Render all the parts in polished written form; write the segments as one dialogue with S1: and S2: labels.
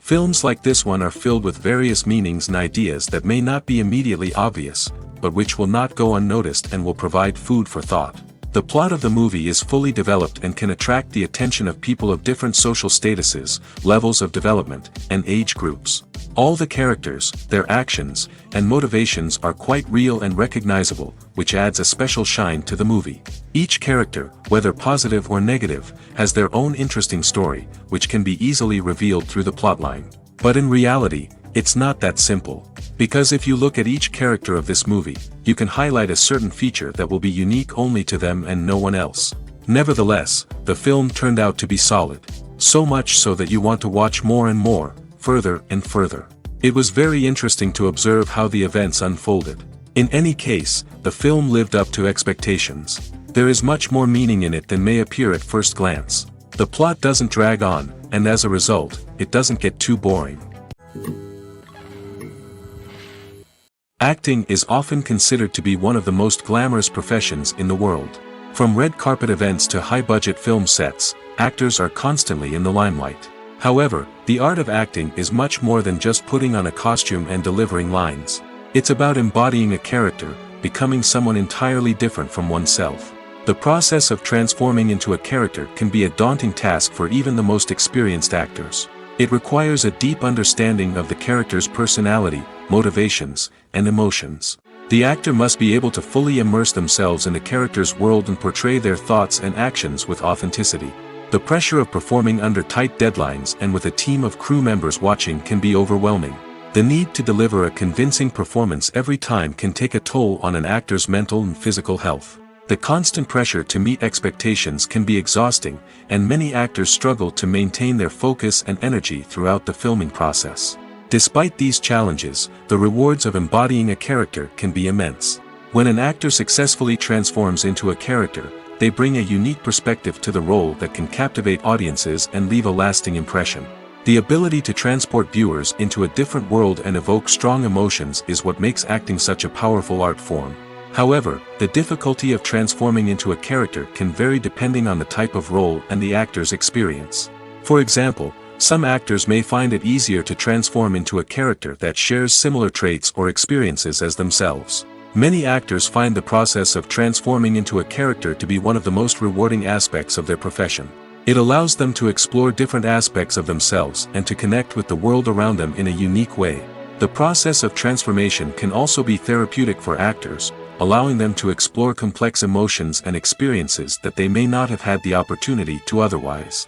S1: Films like this one are filled with various meanings and ideas that may not be immediately obvious, but which will not go unnoticed and will provide food for thought. The plot of the movie is fully developed and can attract the attention of people of different social statuses, levels of development, and age groups. All the characters, their actions, and motivations are quite real and recognizable, which adds a special shine to the movie. Each character, whether positive or negative, has their own interesting story, which can be easily revealed through the plotline. But in reality, it's not that simple. Because if you look at each character of this movie, you can highlight a certain feature that will be unique only to them and no one else. Nevertheless, the film turned out to be solid. So much so that you want to watch more and more, further and further. It was very interesting to observe how the events unfolded. In any case, the film lived up to expectations. There is much more meaning in it than may appear at first glance. The plot doesn't drag on, and as a result, it doesn't get too boring. Acting is often considered to be one of the most glamorous professions in the world. From red carpet events to high-budget film sets, actors are constantly in the limelight. However, the art of acting is much more than just putting on a costume and delivering lines. It's about embodying a character, becoming someone entirely different from oneself. The process of transforming into a character can be a daunting task for even the most experienced actors. It requires a deep understanding of the character's personality, motivations, and emotions. The actor must be able to fully immerse themselves in the character's world and portray their thoughts and actions with authenticity. The pressure of performing under tight deadlines and with a team of crew members watching can be overwhelming. The need to deliver a convincing performance every time can take a toll on an actor's mental and physical health. The constant pressure to meet expectations can be exhausting, and many actors struggle to maintain their focus and energy throughout the filming process. Despite these challenges, the rewards of embodying a character can be immense. When an actor successfully transforms into a character, they bring a unique perspective to the role that can captivate audiences and leave a lasting impression. The ability to transport viewers into a different world and evoke strong emotions is what makes acting such a powerful art form. However, the difficulty of transforming into a character can vary depending on the type of role and the actor's experience. For example, some actors may find it easier to transform into a character that shares similar traits or experiences as themselves. Many actors find the process of transforming into a character to be one of the most rewarding aspects of their profession. It allows them to explore different aspects of themselves and to connect with the world around them in a unique way. The process of transformation can also be therapeutic for actors, allowing them to explore complex emotions and experiences that they may not have had the opportunity to otherwise.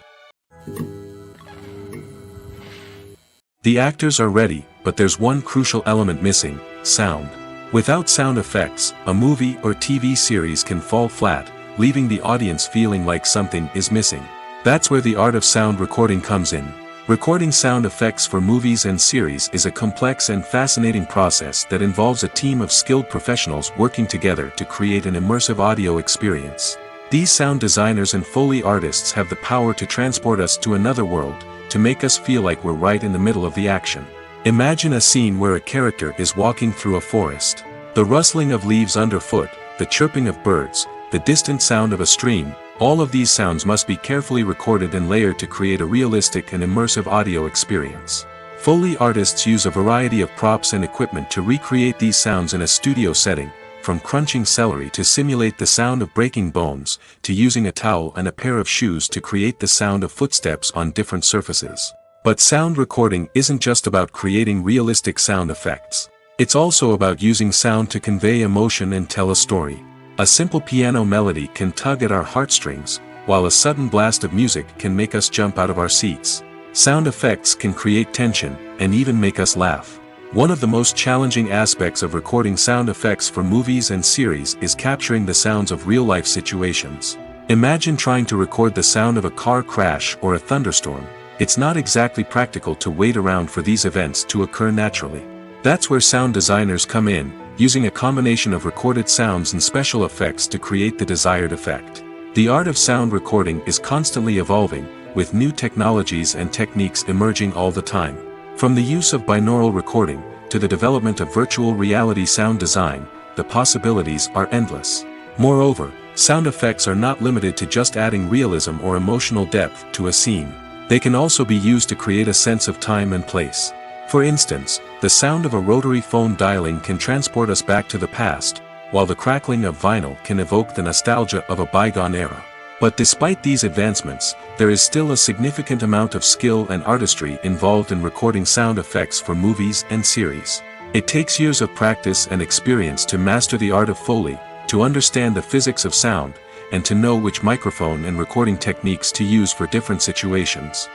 S1: The actors are ready, but there's one crucial element missing: sound. Without sound effects, a movie or TV series can fall flat, leaving the audience feeling like something is missing. That's where the art of sound recording comes in. Recording sound effects for movies and series is a complex and fascinating process that involves a team of skilled professionals working together to create an immersive audio experience. These sound designers and Foley artists have the power to transport us to another world, to make us feel like we're right in the middle of the action. Imagine a scene where a character is walking through a forest. The rustling of leaves underfoot, the chirping of birds, the distant sound of a stream, all of these sounds must be carefully recorded and layered to create a realistic and immersive audio experience. Foley artists use a variety of props and equipment to recreate these sounds in a studio setting, from crunching celery to simulate the sound of breaking bones, to using a towel and a pair of shoes to create the sound of footsteps on different surfaces. But sound recording isn't just about creating realistic sound effects. It's also about using sound to convey emotion and tell a story. A simple piano melody can tug at our heartstrings, while a sudden blast of music can make us jump out of our seats. Sound effects can create tension, and even make us laugh. One of the most challenging aspects of recording sound effects for movies and series is capturing the sounds of real-life situations. Imagine trying to record the sound of a car crash or a thunderstorm. It's not exactly practical to wait around for these events to occur naturally. That's where sound designers come in, using a combination of recorded sounds and special effects to create the desired effect. The art of sound recording is constantly evolving, with new technologies and techniques emerging all the time. From the use of binaural recording, to the development of virtual reality sound design, the possibilities are endless. Moreover, sound effects are not limited to just adding realism or emotional depth to a scene. They can also be used to create a sense of time and place. For instance, the sound of a rotary phone dialing can transport us back to the past, while the crackling of vinyl can evoke the nostalgia of a bygone era. But despite these advancements, there is still a significant amount of skill and artistry involved in recording sound effects for movies and series. It takes years of practice and experience to master the art of Foley, to understand the physics of sound, and to know which microphone and recording techniques to use for different situations.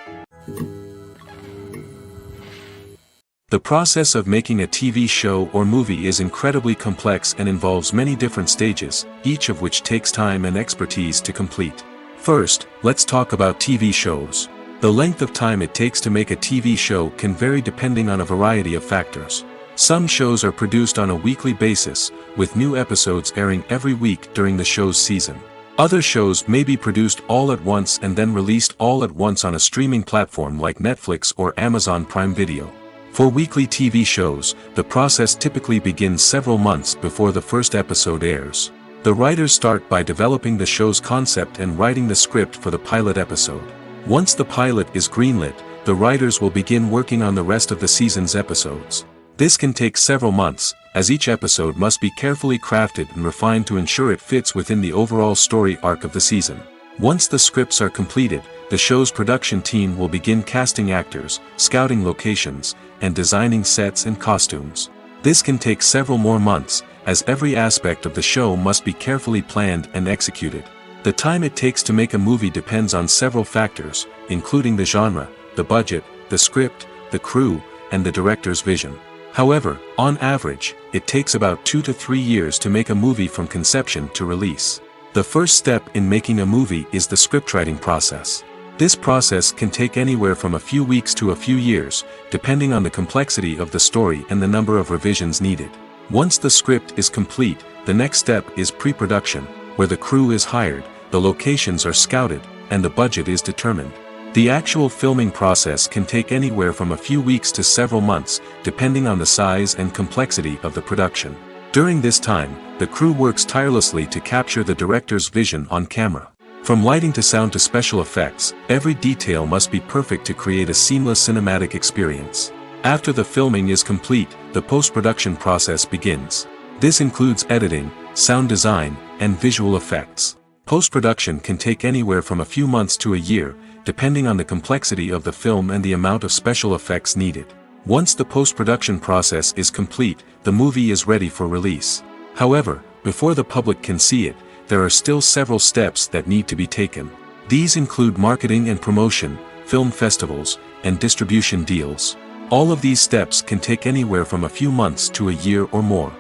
S1: The process of making a TV show or movie is incredibly complex and involves many different stages, each of which takes time and expertise to complete. First, let's talk about TV shows. The length of time it takes to make a TV show can vary depending on a variety of factors. Some shows are produced on a weekly basis, with new episodes airing every week during the show's season. Other shows may be produced all at once and then released all at once on a streaming platform like Netflix or Amazon Prime Video. For weekly TV shows, the process typically begins several months before the first episode airs. The writers start by developing the show's concept and writing the script for the pilot episode. Once the pilot is greenlit, the writers will begin working on the rest of the season's episodes. This can take several months, as each episode must be carefully crafted and refined to ensure it fits within the overall story arc of the season. Once the scripts are completed, the show's production team will begin casting actors, scouting locations, and designing sets and costumes. This can take several more months, as every aspect of the show must be carefully planned and executed. The time it takes to make a movie depends on several factors, including the genre, the budget, the script, the crew, and the director's vision. However, on average, it takes about 2 to 3 years to make a movie from conception to release. The first step in making a movie is the scriptwriting process. This process can take anywhere from a few weeks to a few years, depending on the complexity of the story and the number of revisions needed. Once the script is complete, the next step is pre-production, where the crew is hired, the locations are scouted, and the budget is determined. The actual filming process can take anywhere from a few weeks to several months, depending on the size and complexity of the production. During this time, the crew works tirelessly to capture the director's vision on camera. From lighting to sound to special effects, every detail must be perfect to create a seamless cinematic experience. After the filming is complete, the post-production process begins. This includes editing, sound design, and visual effects. Post-production can take anywhere from a few months to a year, depending on the complexity of the film and the amount of special effects needed. Once the post-production process is complete, the movie is ready for release. However, before the public can see it, there are still several steps that need to be taken. These include marketing and promotion, film festivals, and distribution deals. All of these steps can take anywhere from a few months to a year or more.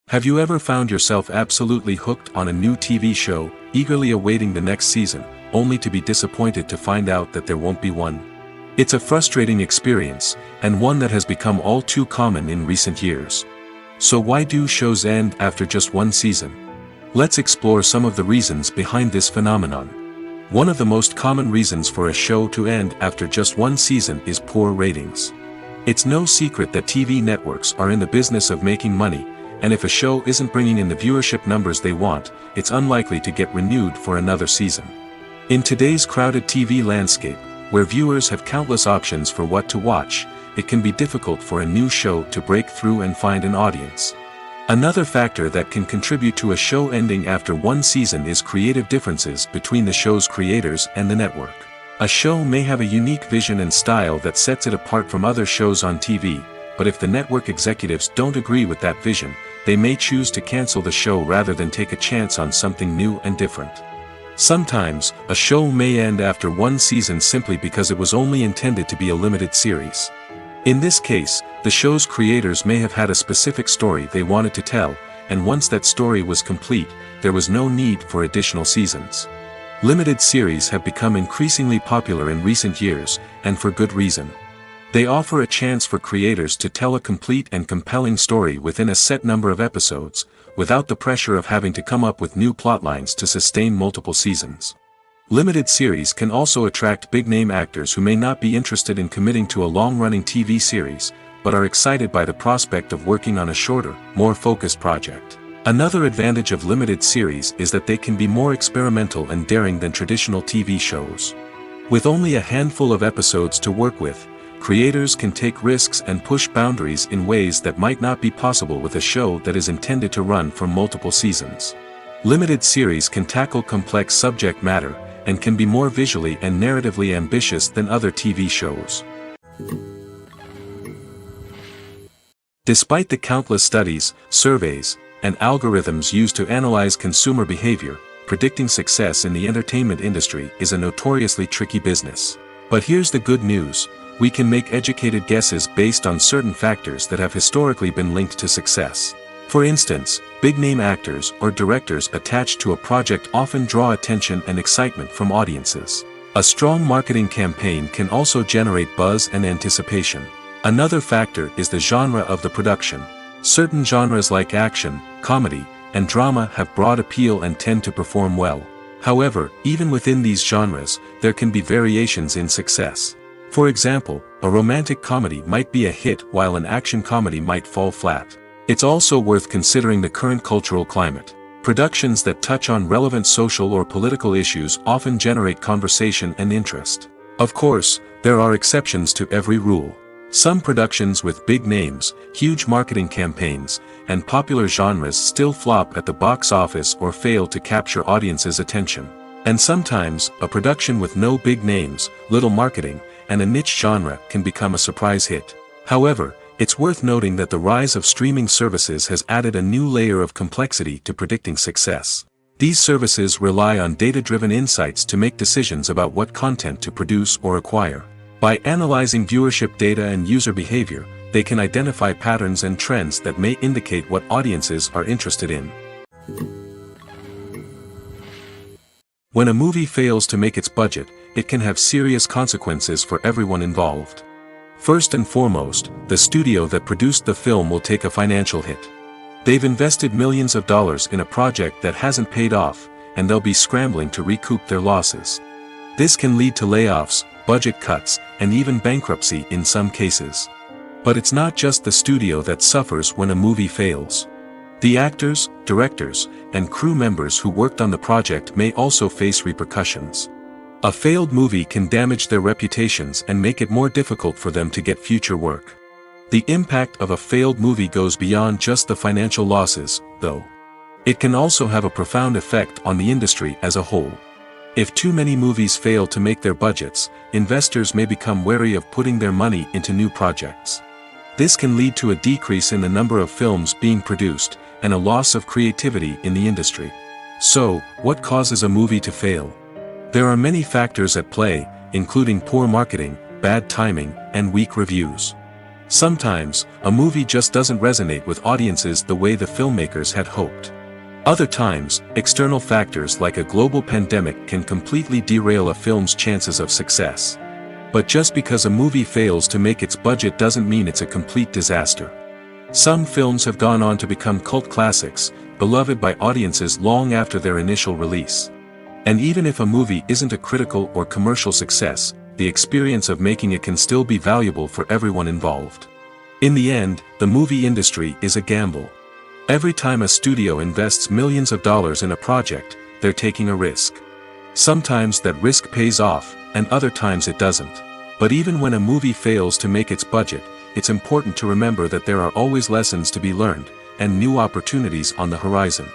S1: Have you ever found yourself absolutely hooked on a new TV show, eagerly awaiting the next season, only to be disappointed to find out that there won't be one? It's a frustrating experience, and one that has become all too common in recent years. So why do shows end after just one season? Let's explore some of the reasons behind this phenomenon. One of the most common reasons for a show to end after just one season is poor ratings. It's no secret that TV networks are in the business of making money, and if a show isn't bringing in the viewership numbers they want, it's unlikely to get renewed for another season. In today's crowded TV landscape, where viewers have countless options for what to watch, it can be difficult for a new show to break through and find an audience. Another factor that can contribute to a show ending after one season is creative differences between the show's creators and the network. A show may have a unique vision and style that sets it apart from other shows on TV, but if the network executives don't agree with that vision, they may choose to cancel the show rather than take a chance on something new and different. Sometimes, a show may end after one season simply because it was only intended to be a limited series. In this case, the show's creators may have had a specific story they wanted to tell, and once that story was complete, there was no need for additional seasons. Limited series have become increasingly popular in recent years, and for good reason. They offer a chance for creators to tell a complete and compelling story within a set number of episodes, without the pressure of having to come up with new plotlines to sustain multiple seasons. Limited series can also attract big-name actors who may not be interested in committing to a long-running TV series, but are excited by the prospect of working on a shorter, more focused project. Another advantage of limited series is that they can be more experimental and daring than traditional TV shows. With only a handful of episodes to work with, creators can take risks and push boundaries in ways that might not be possible with a show that is intended to run for multiple seasons. Limited series can tackle complex subject matter, and can be more visually and narratively ambitious than other TV shows. Despite the countless studies, surveys, and algorithms used to analyze consumer behavior, predicting success in the entertainment industry is a notoriously tricky business. But here's the good news: we can make educated guesses based on certain factors that have historically been linked to success. For instance, big-name actors or directors attached to a project often draw attention and excitement from audiences. A strong marketing campaign can also generate buzz and anticipation. Another factor is the genre of the production. Certain genres like action, comedy, and drama have broad appeal and tend to perform well. However, even within these genres, there can be variations in success. For example, a romantic comedy might be a hit while an action comedy might fall flat. It's also worth considering the current cultural climate. Productions that touch on relevant social or political issues often generate conversation and interest. Of course, there are exceptions to every rule. Some productions with big names, huge marketing campaigns, and popular genres still flop at the box office or fail to capture audiences' attention. And sometimes, a production with no big names, little marketing, and a niche genre can become a surprise hit. However, it's worth noting that the rise of streaming services has added a new layer of complexity to predicting success. These services rely on data-driven insights to make decisions about what content to produce or acquire. By analyzing viewership data and user behavior, they can identify patterns and trends that may indicate what audiences are interested in. When a movie fails to make its budget, it can have serious consequences for everyone involved. First and foremost, the studio that produced the film will take a financial hit. They've invested millions of dollars in a project that hasn't paid off, and they'll be scrambling to recoup their losses. This can lead to layoffs, budget cuts, and even bankruptcy in some cases. But it's not just the studio that suffers when a movie fails. The actors, directors, and crew members who worked on the project may also face repercussions. A failed movie can damage their reputations and make it more difficult for them to get future work. The impact of a failed movie goes beyond just the financial losses, though. It can also have a profound effect on the industry as a whole. If too many movies fail to make their budgets, investors may become wary of putting their money into new projects. This can lead to a decrease in the number of films being produced, and a loss of creativity in the industry. So, what causes a movie to fail? There are many factors at play, including poor marketing, bad timing, and weak reviews. Sometimes, a movie just doesn't resonate with audiences the way the filmmakers had hoped. Other times, external factors like a global pandemic can completely derail a film's chances of success. But just because a movie fails to make its budget doesn't mean it's a complete disaster. Some films have gone on to become cult classics, beloved by audiences long after their initial release. And even if a movie isn't a critical or commercial success, the experience of making it can still be valuable for everyone involved. In the end, the movie industry is a gamble. Every time a studio invests millions of dollars in a project, they're taking a risk. Sometimes that risk pays off, and other times it doesn't. But even when a movie fails to make its budget, it's important to remember that there are always lessons to be learned, and new opportunities on the horizon.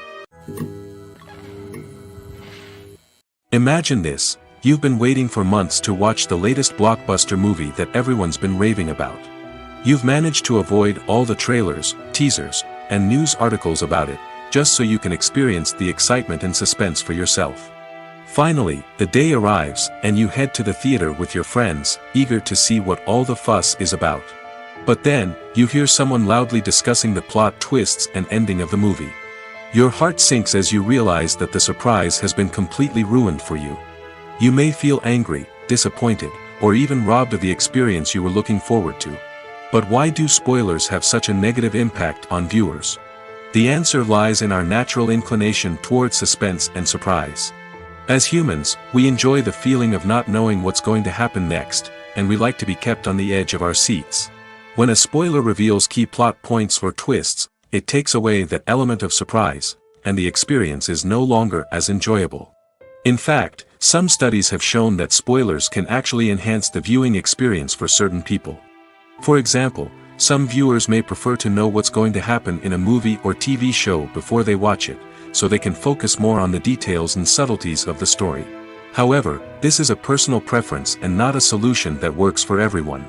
S1: Imagine this: you've been waiting for months to watch the latest blockbuster movie that everyone's been raving about. You've managed to avoid all the trailers, teasers, and news articles about it, just so you can experience the excitement and suspense for yourself. Finally, the day arrives, and you head to the theater with your friends, eager to see what all the fuss is about. But then, you hear someone loudly discussing the plot twists and ending of the movie. Your heart sinks as you realize that the surprise has been completely ruined for you. You may feel angry, disappointed, or even robbed of the experience you were looking forward to. But why do spoilers have such a negative impact on viewers? The answer lies in our natural inclination towards suspense and surprise. As humans, we enjoy the feeling of not knowing what's going to happen next, and we like to be kept on the edge of our seats. When a spoiler reveals key plot points or twists, it takes away that element of surprise, and the experience is no longer as enjoyable. In fact, some studies have shown that spoilers can actually enhance the viewing experience for certain people. For example, some viewers may prefer to know what's going to happen in a movie or TV show before they watch it, so they can focus more on the details and subtleties of the story. However, this is a personal preference and not a solution that works for everyone.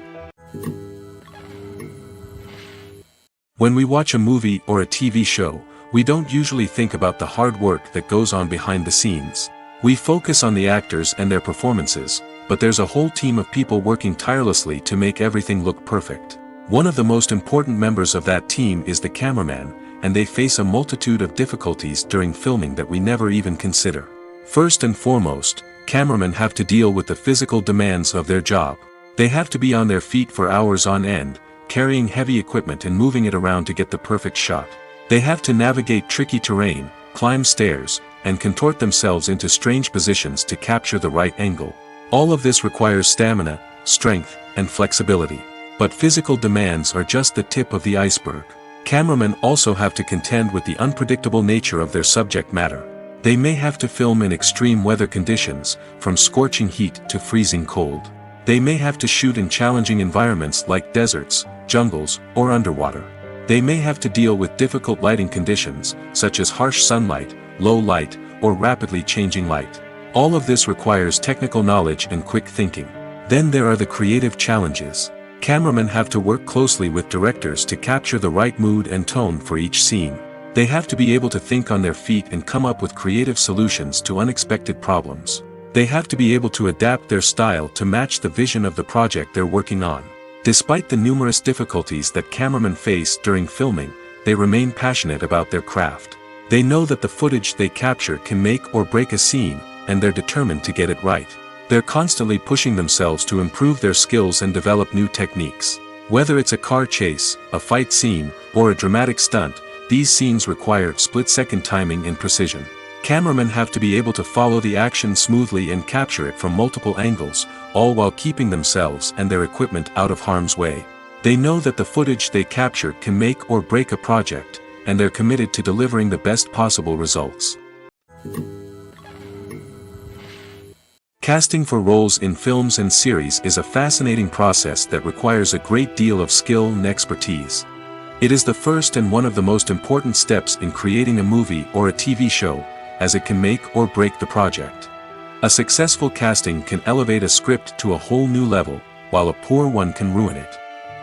S1: When we watch a movie or a TV show, we don't usually think about the hard work that goes on behind the scenes. We focus on the actors and their performances, but there's a whole team of people working tirelessly to make everything look perfect. One of the most important members of that team is the cameraman, and they face a multitude of difficulties during filming that we never even consider. First and foremost, cameramen have to deal with the physical demands of their job. They have to be on their feet for hours on end, carrying heavy equipment and moving it around to get the perfect shot. They have to navigate tricky terrain, climb stairs, and contort themselves into strange positions to capture the right angle. All of this requires stamina, strength, and flexibility. But physical demands are just the tip of the iceberg. Cameramen also have to contend with the unpredictable nature of their subject matter. They may have to film in extreme weather conditions, from scorching heat to freezing cold. They may have to shoot in challenging environments like deserts, jungles, or underwater. They may have to deal with difficult lighting conditions, such as harsh sunlight, low light, or rapidly changing light. All of this requires technical knowledge and quick thinking. Then there are the creative challenges. Cameramen have to work closely with directors to capture the right mood and tone for each scene. They have to be able to think on their feet and come up with creative solutions to unexpected problems. They have to be able to adapt their style to match the vision of the project they're working on. Despite the numerous difficulties that cameramen face during filming, they remain passionate about their craft. They know that the footage they capture can make or break a scene, and they're determined to get it right. They're constantly pushing themselves to improve their skills and develop new techniques. Whether it's a car chase, a fight scene, or a dramatic stunt, these scenes require split-second timing and precision. Cameramen have to be able to follow the action smoothly and capture it from multiple angles, all while keeping themselves and their equipment out of harm's way. They know that the footage they capture can make or break a project, and they're committed to delivering the best possible results. Casting for roles in films and series is a fascinating process that requires a great deal of skill and expertise. It is the first and one of the most important steps in creating a movie or a TV show, as it can make or break the project. A successful casting can elevate a script to a whole new level, while a poor one can ruin it.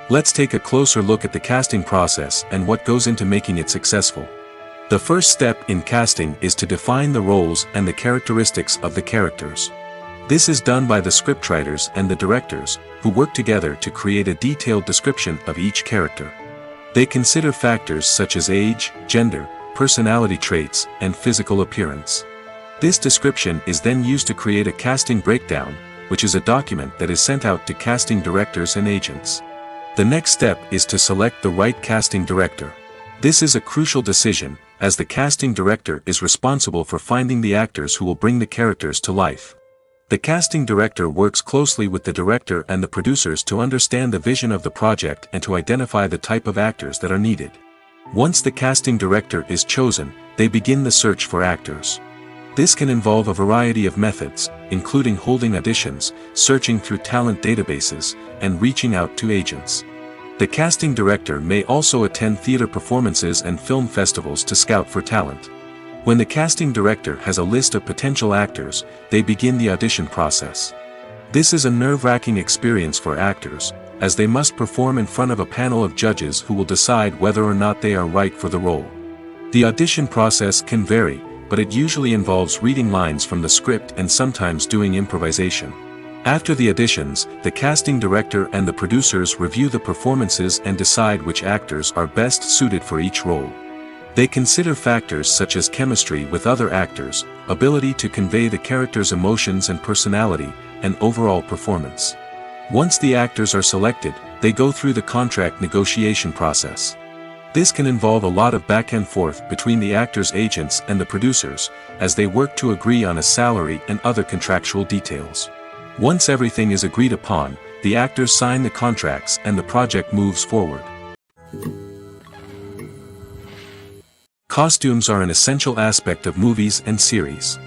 S1: Let's take a closer look at the casting process and what goes into making it successful. The first step in casting is to define the roles and the characteristics of the characters. This is done by the scriptwriters and the directors, who work together to create a detailed description of each character. They consider factors such as age, gender, personality traits, and physical appearance. This description is then used to create a casting breakdown, which is a document that is sent out to casting directors and agents. The next step is to select the right casting director. This is a crucial decision, as the casting director is responsible for finding the actors who will bring the characters to life. The casting director works closely with the director and the producers to understand the vision of the project and to identify the type of actors that are needed. Once the casting director is chosen, they begin the search for actors. This can involve a variety of methods, including holding auditions, searching through talent databases, and reaching out to agents. The casting director may also attend theater performances and film festivals to scout for talent. When the casting director has a list of potential actors, they begin the audition process. This is a nerve-wracking experience for actors, as they must perform in front of a panel of judges who will decide whether or not they are right for the role. The audition process can vary, but it usually involves reading lines from the script and sometimes doing improvisation. After the auditions, the casting director and the producers review the performances and decide which actors are best suited for each role. They consider factors such as chemistry with other actors, ability to convey the character's emotions and personality, and overall performance. Once the actors are selected, they go through the contract negotiation process. This can involve a lot of back and forth between the actors' agents and the producers, as they work to agree on a salary and other contractual details. Once everything is agreed upon, the actors sign the contracts and the project moves forward. Costumes are an essential aspect of movies and series.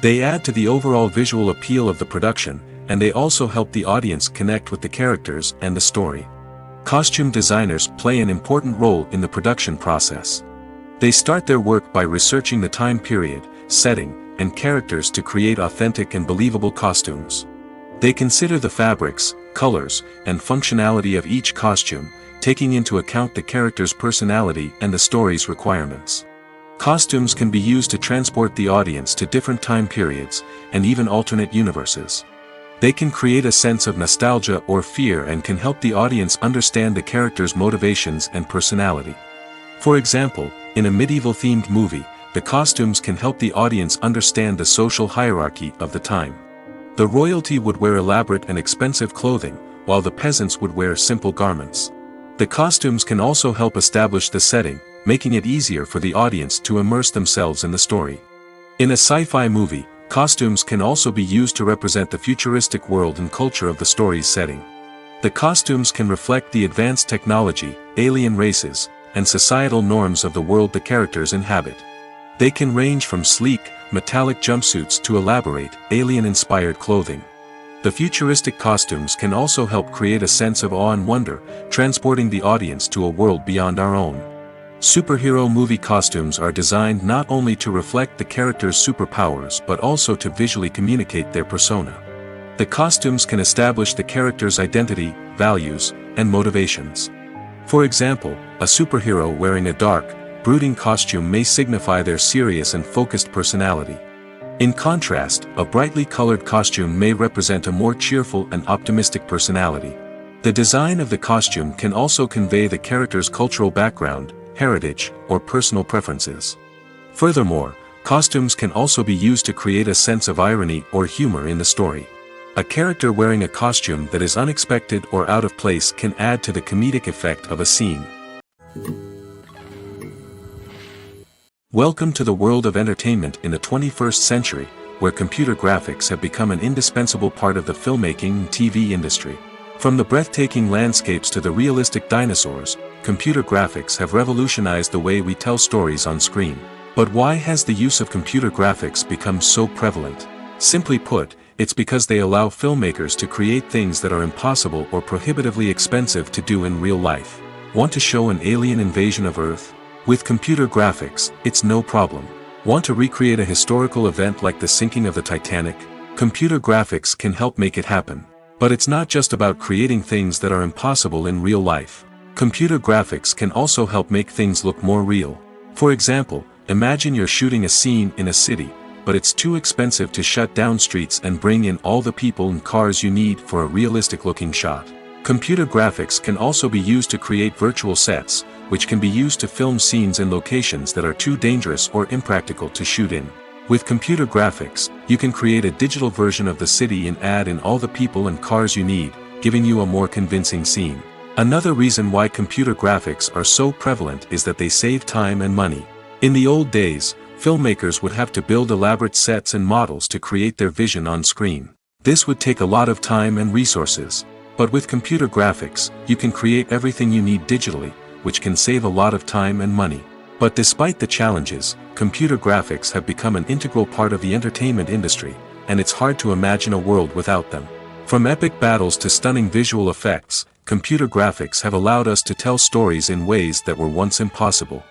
S1: They add to the overall visual appeal of the production, and they also help the audience connect with the characters and the story. Costume designers play an important role in the production process. They start their work by researching the time period, setting, and characters to create authentic and believable costumes. They consider the fabrics, colors, and functionality of each costume, taking into account the character's personality and the story's requirements. Costumes can be used to transport the audience to different time periods, and even alternate universes. They can create a sense of nostalgia or fear and can help the audience understand the character's motivations and personality. For example, in a medieval-themed movie, the costumes can help the audience understand the social hierarchy of the time. The royalty would wear elaborate and expensive clothing, while the peasants would wear simple garments. The costumes can also help establish the setting, making it easier for the audience to immerse themselves in the story. In a sci-fi movie, costumes can also be used to represent the futuristic world and culture of the story's setting. The costumes can reflect the advanced technology, alien races, and societal norms of the world the characters inhabit. They can range from sleek, metallic jumpsuits to elaborate, alien-inspired clothing. The futuristic costumes can also help create a sense of awe and wonder, transporting the audience to a world beyond our own. Superhero movie costumes are designed not only to reflect the character's superpowers but also to visually communicate their persona. The costumes can establish the character's identity, values, and motivations. For example, a superhero wearing a dark, brooding costume may signify their serious and focused personality. In contrast, a brightly colored costume may represent a more cheerful and optimistic personality. The design of the costume can also convey the character's cultural background, heritage, or personal preferences. Furthermore, costumes can also be used to create a sense of irony or humor in the story. A character wearing a costume that is unexpected or out of place can add to the comedic effect of a scene. Welcome to the world of entertainment in the 21st century, where computer graphics have become an indispensable part of the filmmaking and TV industry. From the breathtaking landscapes to the realistic dinosaurs, computer graphics have revolutionized the way we tell stories on screen. But why has the use of computer graphics become so prevalent? Simply put, it's because they allow filmmakers to create things that are impossible or prohibitively expensive to do in real life. Want to show an alien invasion of Earth? With computer graphics, it's no problem. Want to recreate a historical event like the sinking of the Titanic? Computer graphics can help make it happen. But it's not just about creating things that are impossible in real life. Computer graphics can also help make things look more real. For example, imagine you're shooting a scene in a city, but it's too expensive to shut down streets and bring in all the people and cars you need for a realistic-looking shot. Computer graphics can also be used to create virtual sets, which can be used to film scenes in locations that are too dangerous or impractical to shoot in. With computer graphics, you can create a digital version of the city and add in all the people and cars you need, giving you a more convincing scene. Another reason why computer graphics are so prevalent is that they save time and money. In the old days, filmmakers would have to build elaborate sets and models to create their vision on screen. This would take a lot of time and resources. But with computer graphics, you can create everything you need digitally, which can save a lot of time and money. But despite the challenges, computer graphics have become an integral part of the entertainment industry, and it's hard to imagine a world without them. From epic battles to stunning visual effects, computer graphics have allowed us to tell stories in ways that were once impossible.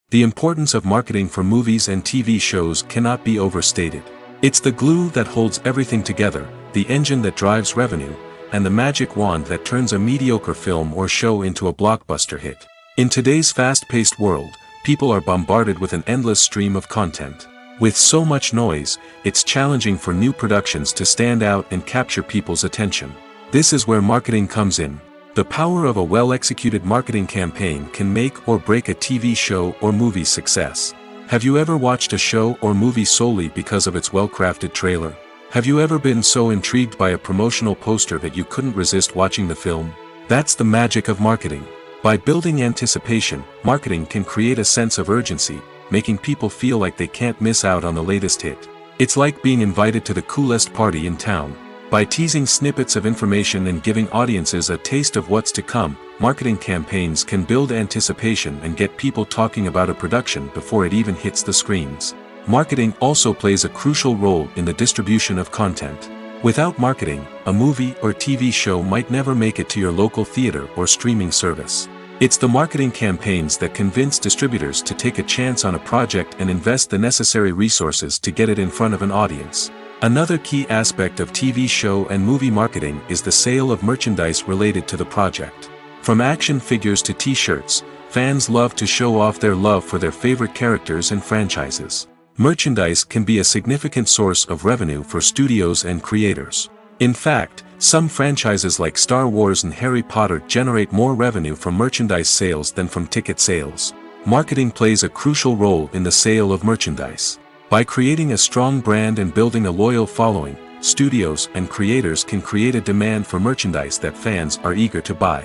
S1: The importance of marketing for movies and TV shows cannot be overstated. It's the glue that holds everything together, the engine that drives revenue, and the magic wand that turns a mediocre film or show into a blockbuster hit. In today's fast-paced world, people are bombarded with an endless stream of content. With so much noise, it's challenging for new productions to stand out and capture people's attention. This is where marketing comes in. The power of a well-executed marketing campaign can make or break a TV show or movie's success. Have you ever watched a show or movie solely because of its well-crafted trailer? Have you ever been so intrigued by a promotional poster that you couldn't resist watching the film? That's the magic of marketing. By building anticipation, marketing can create a sense of urgency, making people feel like they can't miss out on the latest hit. It's like being invited to the coolest party in town. By teasing snippets of information and giving audiences a taste of what's to come, marketing campaigns can build anticipation and get people talking about a production before it even hits the screens. Marketing also plays a crucial role in the distribution of content. Without marketing, a movie or TV show might never make it to your local theater or streaming service. It's the marketing campaigns that convince distributors to take a chance on a project and invest the necessary resources to get it in front of an audience. Another key aspect of TV show and movie marketing is the sale of merchandise related to the project. From action figures to t-shirts, fans love to show off their love for their favorite characters and franchises. Merchandise can be a significant source of revenue for studios and creators. In fact, some franchises like Star Wars and Harry Potter generate more revenue from merchandise sales than from ticket sales. Marketing plays a crucial role in the sale of merchandise. By creating a strong brand and building a loyal following, studios and creators can create a demand for merchandise that fans are eager to buy.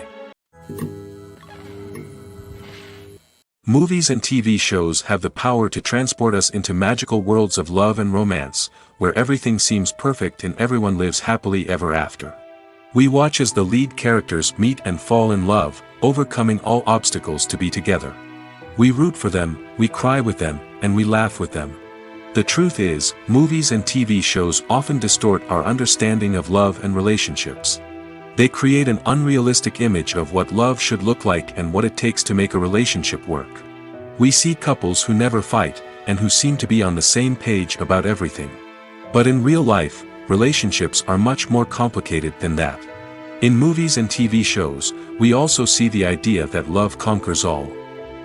S1: Movies and TV shows have the power to transport us into magical worlds of love and romance, where everything seems perfect and everyone lives happily ever after. We watch as the lead characters meet and fall in love, overcoming all obstacles to be together. We root for them, we cry with them, and we laugh with them. The truth is, movies and TV shows often distort our understanding of love and relationships. They create an unrealistic image of what love should look like and what it takes to make a relationship work. We see couples who never fight, and who seem to be on the same page about everything. But in real life, relationships are much more complicated than that. In movies and TV shows, we also see the idea that love conquers all.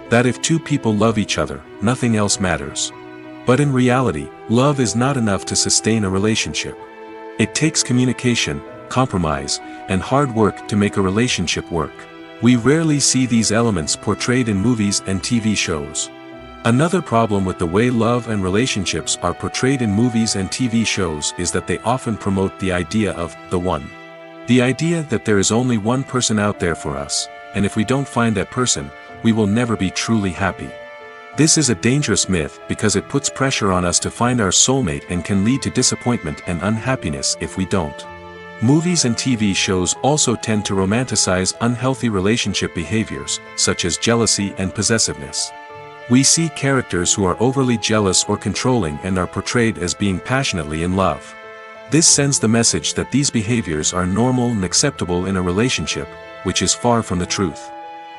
S1: That if two people love each other, nothing else matters. But in reality, love is not enough to sustain a relationship. It takes communication, compromise, and hard work to make a relationship work. We rarely see these elements portrayed in movies and TV shows. Another problem with the way love and relationships are portrayed in movies and TV shows is that they often promote the idea of the one. The idea that there is only one person out there for us, and if we don't find that person, we will never be truly happy. This is a dangerous myth because it puts pressure on us to find our soulmate and can lead to disappointment and unhappiness if we don't. Movies and TV shows also tend to romanticize unhealthy relationship behaviors, such as jealousy and possessiveness. We see characters who are overly jealous or controlling and are portrayed as being passionately in love. This sends the message that these behaviors are normal and acceptable in a relationship, which is far from the truth.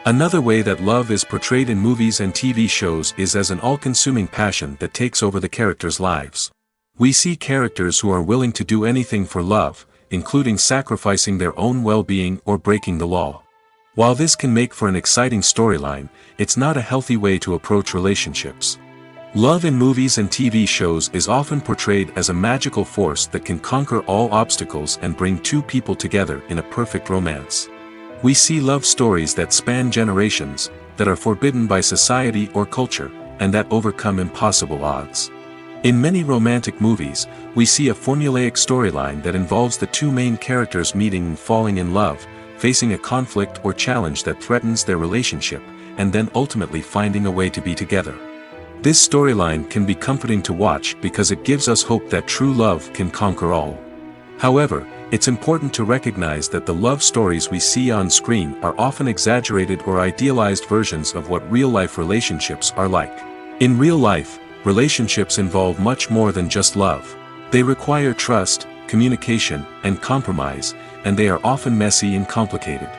S1: Another way that love is portrayed in movies and TV shows is as an all-consuming passion that takes over the characters' lives. We see characters who are willing to do anything for love, including sacrificing their own well-being or breaking the law. While this can make for an exciting storyline, it's not a healthy way to approach relationships. Love in movies and TV shows is often portrayed as a magical force that can conquer all obstacles and bring two people together in a perfect romance. We see love stories that span generations, that are forbidden by society or culture, and that overcome impossible odds. In many romantic movies, we see a formulaic storyline that involves the two main characters meeting and falling in love, facing a conflict or challenge that threatens their relationship, and then ultimately finding a way to be together. This storyline can be comforting to watch because it gives us hope that true love can conquer all. However, it's important to recognize that the love stories we see on screen are often exaggerated or idealized versions of what real-life relationships are like. In real life, relationships involve much more than just love. They require trust, communication, and compromise, and they are often messy and complicated.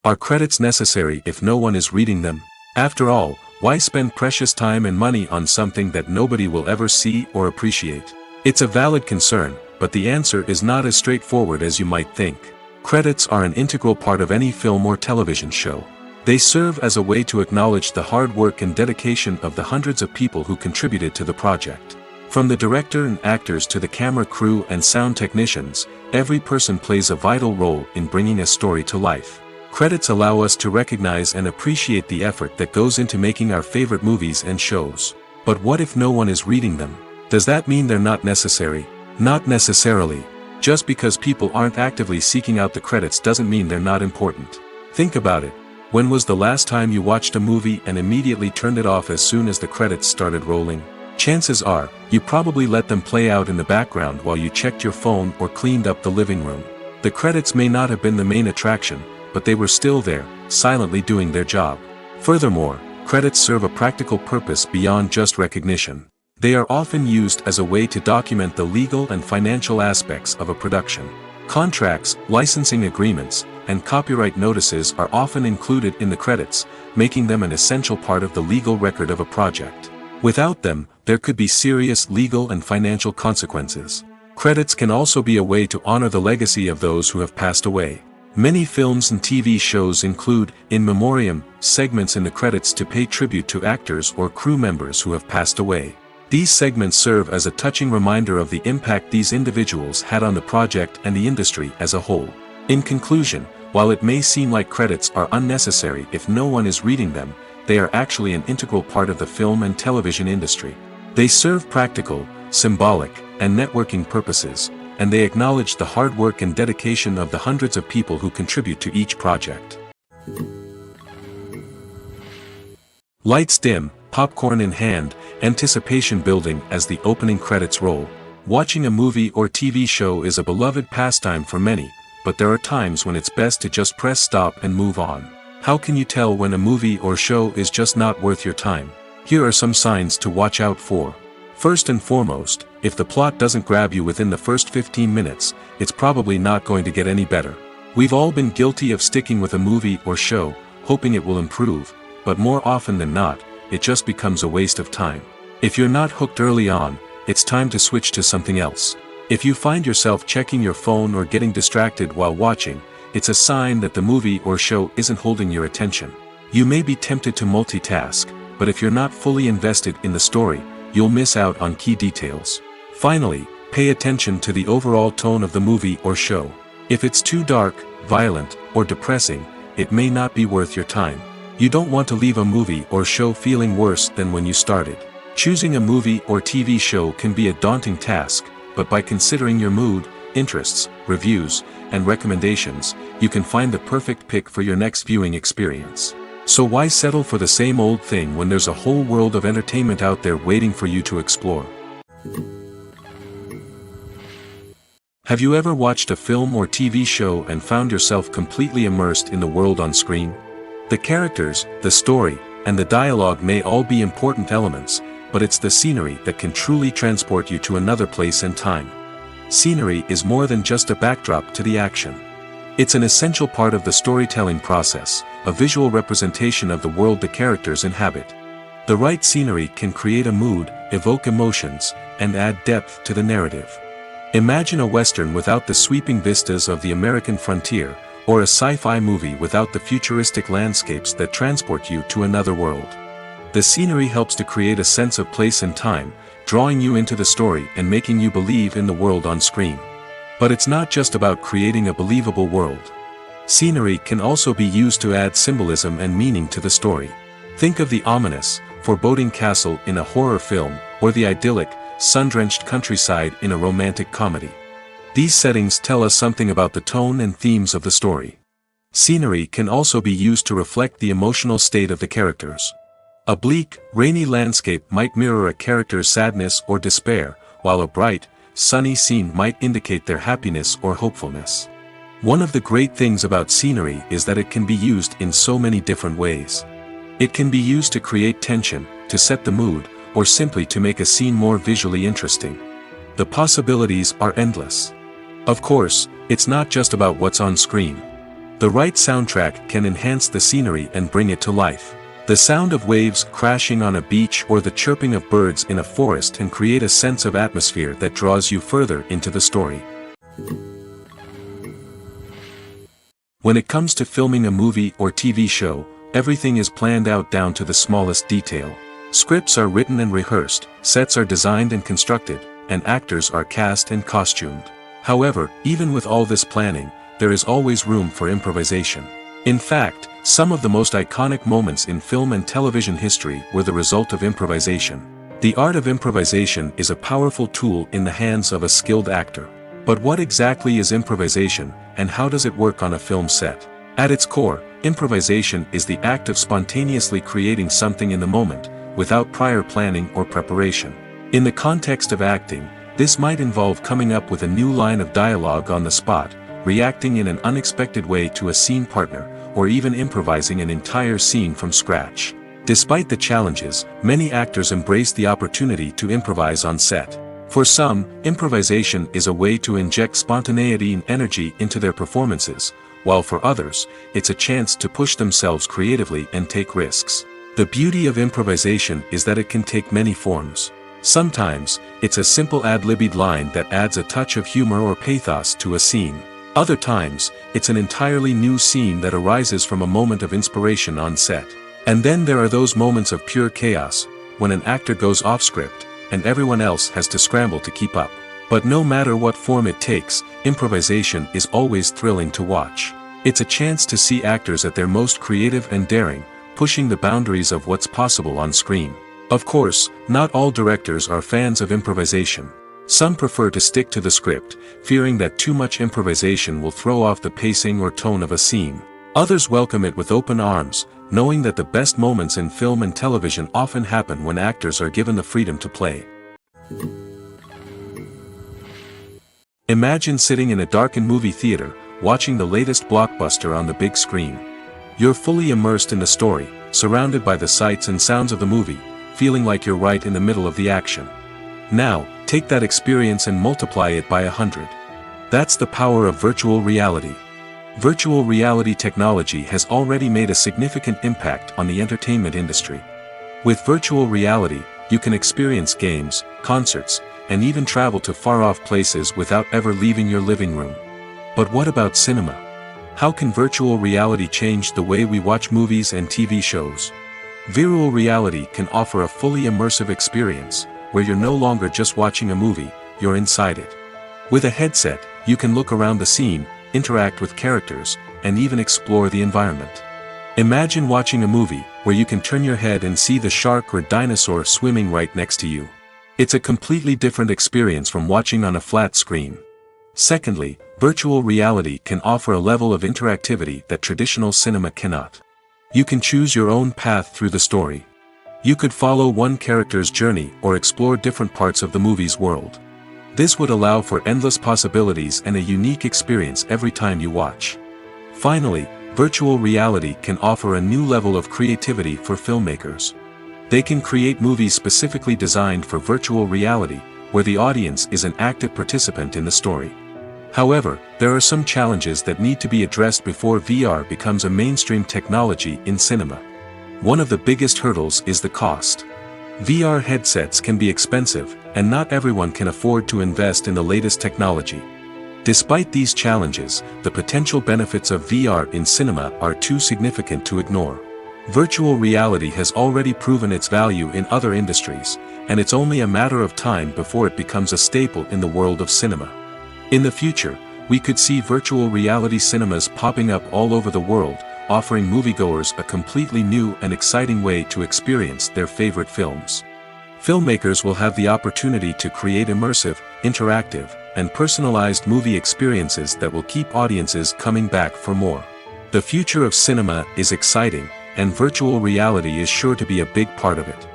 S1: Are credits necessary if no one is reading them? After all, why spend precious time and money on something that nobody will ever see or appreciate? It's a valid concern, but the answer is not as straightforward as you might think. Credits are an integral part of any film or television show. They serve as a way to acknowledge the hard work and dedication of the hundreds of people who contributed to the project. From the director and actors to the camera crew and sound technicians, every person plays a vital role in bringing a story to life. Credits allow us to recognize and appreciate the effort that goes into making our favorite movies and shows. But what if no one is reading them? Does that mean they're not necessary? Not necessarily. Just because people aren't actively seeking out the credits doesn't mean they're not important. Think about it. When was the last time you watched a movie and immediately turned it off as soon as the credits started rolling? Chances are, you probably let them play out in the background while you checked your phone or cleaned up the living room. The credits may not have been the main attraction, but they were still there, silently doing their job. Furthermore, credits serve a practical purpose beyond just recognition. They are often used as a way to document the legal and financial aspects of a production. Contracts, licensing agreements, and copyright notices are often included in the credits, making them an essential part of the legal record of a project. Without them, there could be serious legal and financial consequences. Credits can also be a way to honor the legacy of those who have passed away. Many films and TV shows include in memoriam segments in the credits to pay tribute to actors or crew members who have passed away. These segments serve as a touching reminder of the impact these individuals had on the project and the industry as a whole. In conclusion, while it may seem like credits are unnecessary if no one is reading them, they are actually an integral part of the film and television industry. They serve practical, symbolic, and networking purposes, and they acknowledge the hard work and dedication of the hundreds of people who contribute to each project. Lights dim, popcorn in hand, anticipation building as the opening credits roll. Watching a movie or TV show is a beloved pastime for many, but there are times when it's best to just press stop and move on. How can you tell when a movie or show is just not worth your time? Here are some signs to watch out for. First and foremost, if the plot doesn't grab you within the first 15 minutes, it's probably not going to get any better. We've all been guilty of sticking with a movie or show, hoping it will improve, but more often than not, it just becomes a waste of time. If you're not hooked early on, it's time to switch to something else. If you find yourself checking your phone or getting distracted while watching, it's a sign that the movie or show isn't holding your attention. You may be tempted to multitask, but if you're not fully invested in the story, you'll miss out on key details. Finally, pay attention to the overall tone of the movie or show. If it's too dark, violent, or depressing, it may not be worth your time. You don't want to leave a movie or show feeling worse than when you started. Choosing a movie or TV show can be a daunting task, but by considering your mood, interests, reviews, and recommendations, you can find the perfect pick for your next viewing experience. So why settle for the same old thing when there's a whole world of entertainment out there waiting for you to explore? Have you ever watched a film or TV show and found yourself completely immersed in the world on screen? The characters, the story, and the dialogue may all be important elements, but it's the scenery that can truly transport you to another place and time. Scenery is more than just a backdrop to the action. It's an essential part of the storytelling process, a visual representation of the world the characters inhabit. The right scenery can create a mood, evoke emotions, and add depth to the narrative. Imagine a Western without the sweeping vistas of the American frontier, or a sci-fi movie without the futuristic landscapes that transport you to another world. The scenery helps to create a sense of place and time, drawing you into the story and making you believe in the world on screen. But it's not just about creating a believable world. Scenery can also be used to add symbolism and meaning to the story. Think of the ominous, foreboding castle in a horror film, or the idyllic, sun-drenched countryside in a romantic comedy. These settings tell us something about the tone and themes of the story. Scenery can also be used to reflect the emotional state of the characters. A bleak, rainy landscape might mirror a character's sadness or despair, while a bright, sunny scene might indicate their happiness or hopefulness. One of the great things about scenery is that it can be used in so many different ways. It can be used to create tension, to set the mood, or simply to make a scene more visually interesting. The possibilities are endless. Of course, it's not just about what's on screen. The right soundtrack can enhance the scenery and bring it to life. The sound of waves crashing on a beach or the chirping of birds in a forest can create a sense of atmosphere that draws you further into the story. When it comes to filming a movie or TV show, everything is planned out down to the smallest detail. Scripts are written and rehearsed, sets are designed and constructed, and actors are cast and costumed. However, even with all this planning, there is always room for improvisation. In fact, some of the most iconic moments in film and television history were the result of improvisation. The art of improvisation is a powerful tool in the hands of a skilled actor. But what exactly is improvisation, and how does it work on a film set? At its core, improvisation is the act of spontaneously creating something in the moment, without prior planning or preparation. In the context of acting, this might involve coming up with a new line of dialogue on the spot, reacting in an unexpected way to a scene partner, or even improvising an entire scene from scratch. Despite the challenges, many actors embrace the opportunity to improvise on set. For some, improvisation is a way to inject spontaneity and energy into their performances, while for others, it's a chance to push themselves creatively and take risks. The beauty of improvisation is that it can take many forms. Sometimes, it's a simple ad-libbed line that adds a touch of humor or pathos to a scene. Other times, it's an entirely new scene that arises from a moment of inspiration on set. And then there are those moments of pure chaos, when an actor goes off script, and everyone else has to scramble to keep up. But no matter what form it takes, improvisation is always thrilling to watch. It's a chance to see actors at their most creative and daring, pushing the boundaries of what's possible on screen. Of course, not all directors are fans of improvisation. Some prefer to stick to the script, fearing that too much improvisation will throw off the pacing or tone of a scene. Others welcome it with open arms, knowing that the best moments in film and television often happen when actors are given the freedom to play. Imagine sitting in a darkened movie theater, watching the latest blockbuster on the big screen. You're fully immersed in the story, surrounded by the sights and sounds of the movie, feeling like you're right in the middle of the action. Now, take that experience and multiply it by 100. That's the power of virtual reality. Virtual reality technology has already made a significant impact on the entertainment industry. With virtual reality, you can experience games, concerts, and even travel to far-off places without ever leaving your living room. But what about cinema? How can virtual reality change the way we watch movies and TV shows? Virtual reality can offer a fully immersive experience, where you're no longer just watching a movie, you're inside it. With a headset, you can look around the scene, interact with characters, and even explore the environment. Imagine watching a movie where you can turn your head and see the shark or dinosaur swimming right next to you. It's a completely different experience from watching on a flat screen. Secondly, virtual reality can offer a level of interactivity that traditional cinema cannot. You can choose your own path through the story. You could follow one character's journey or explore different parts of the movie's world. This would allow for endless possibilities and a unique experience every time you watch. Finally, virtual reality can offer a new level of creativity for filmmakers. They can create movies specifically designed for virtual reality, where the audience is an active participant in the story. However, there are some challenges that need to be addressed before VR becomes a mainstream technology in cinema. One of the biggest hurdles is the cost. VR headsets can be expensive, and not everyone can afford to invest in the latest technology. Despite these challenges, the potential benefits of VR in cinema are too significant to ignore. Virtual reality has already proven its value in other industries, and it's only a matter of time before it becomes a staple in the world of cinema. In the future, we could see virtual reality cinemas popping up all over the world, offering moviegoers a completely new and exciting way to experience their favorite films. Filmmakers will have the opportunity to create immersive, interactive, and personalized movie experiences that will keep audiences coming back for more. The future of cinema is exciting, and virtual reality is sure to be a big part of it.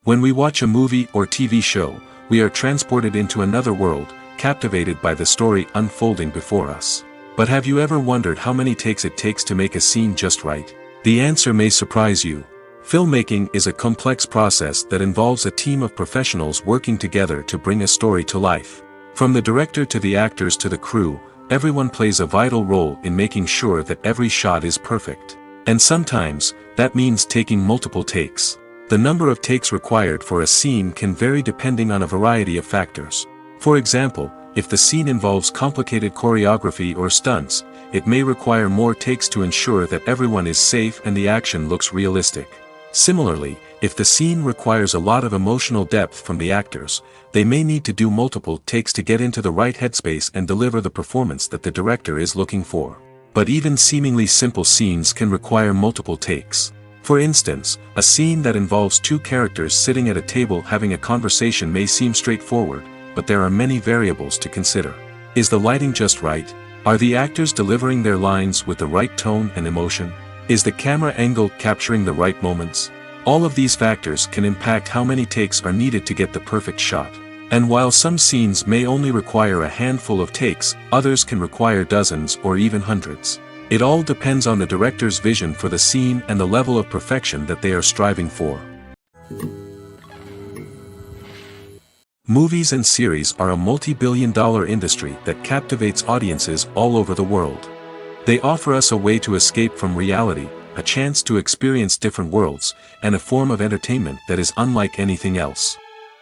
S1: When we watch a movie or TV show, we are transported into another world, captivated by the story unfolding before us. But have you ever wondered how many takes it takes to make a scene just right? The answer may surprise you. Filmmaking is a complex process that involves a team of professionals working together to bring a story to life. From the director to the actors to the crew, everyone plays a vital role in making sure that every shot is perfect. And sometimes, that means taking multiple takes. The number of takes required for a scene can vary depending on a variety of factors. For example, if the scene involves complicated choreography or stunts, it may require more takes to ensure that everyone is safe and the action looks realistic. Similarly, if the scene requires a lot of emotional depth from the actors, they may need to do multiple takes to get into the right headspace and deliver the performance that the director is looking for. But even seemingly simple scenes can require multiple takes. For instance, a scene that involves two characters sitting at a table having a conversation may seem straightforward, but there are many variables to consider. Is the lighting just right? Are the actors delivering their lines with the right tone and emotion? Is the camera angle capturing the right moments? All of these factors can impact how many takes are needed to get the perfect shot. And while some scenes may only require a handful of takes, others can require dozens or even hundreds. It all depends on the director's vision for the scene and the level of perfection that they are striving for. Movies and series are a multi-billion-dollar industry that captivates audiences all over the world. They offer us a way to escape from reality, a chance to experience different worlds, and a form of entertainment that is unlike anything else.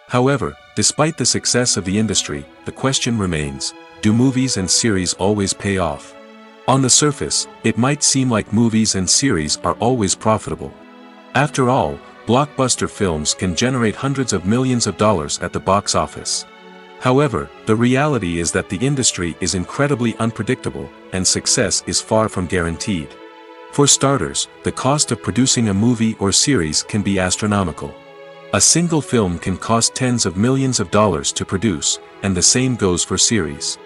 S1: However, despite the success of the industry, the question remains, do movies and series always pay off? On the surface, it might seem like movies and series are always profitable. After all, blockbuster films can generate hundreds of millions of dollars at the box office. However, the reality is that the industry is incredibly unpredictable, and success is far from guaranteed. For starters, the cost of producing a movie or series can be astronomical. A single film can cost tens of millions of dollars to produce, and the same goes for series.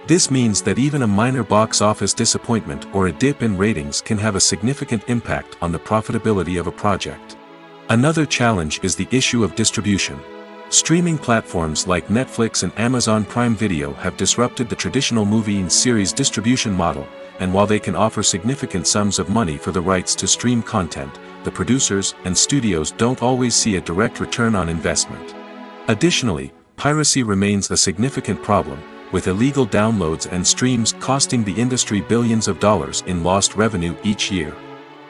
S1: This means that even a minor box office disappointment or a dip in ratings can have a significant impact on the profitability of a project. Another challenge is the issue of distribution. Streaming platforms like Netflix and Amazon Prime Video have disrupted the traditional movie and series distribution model, and while they can offer significant sums of money for the rights to stream content, the producers and studios don't always see a direct return on investment. Additionally, piracy remains a significant problem, with illegal downloads and streams costing the industry billions of dollars in lost revenue each year.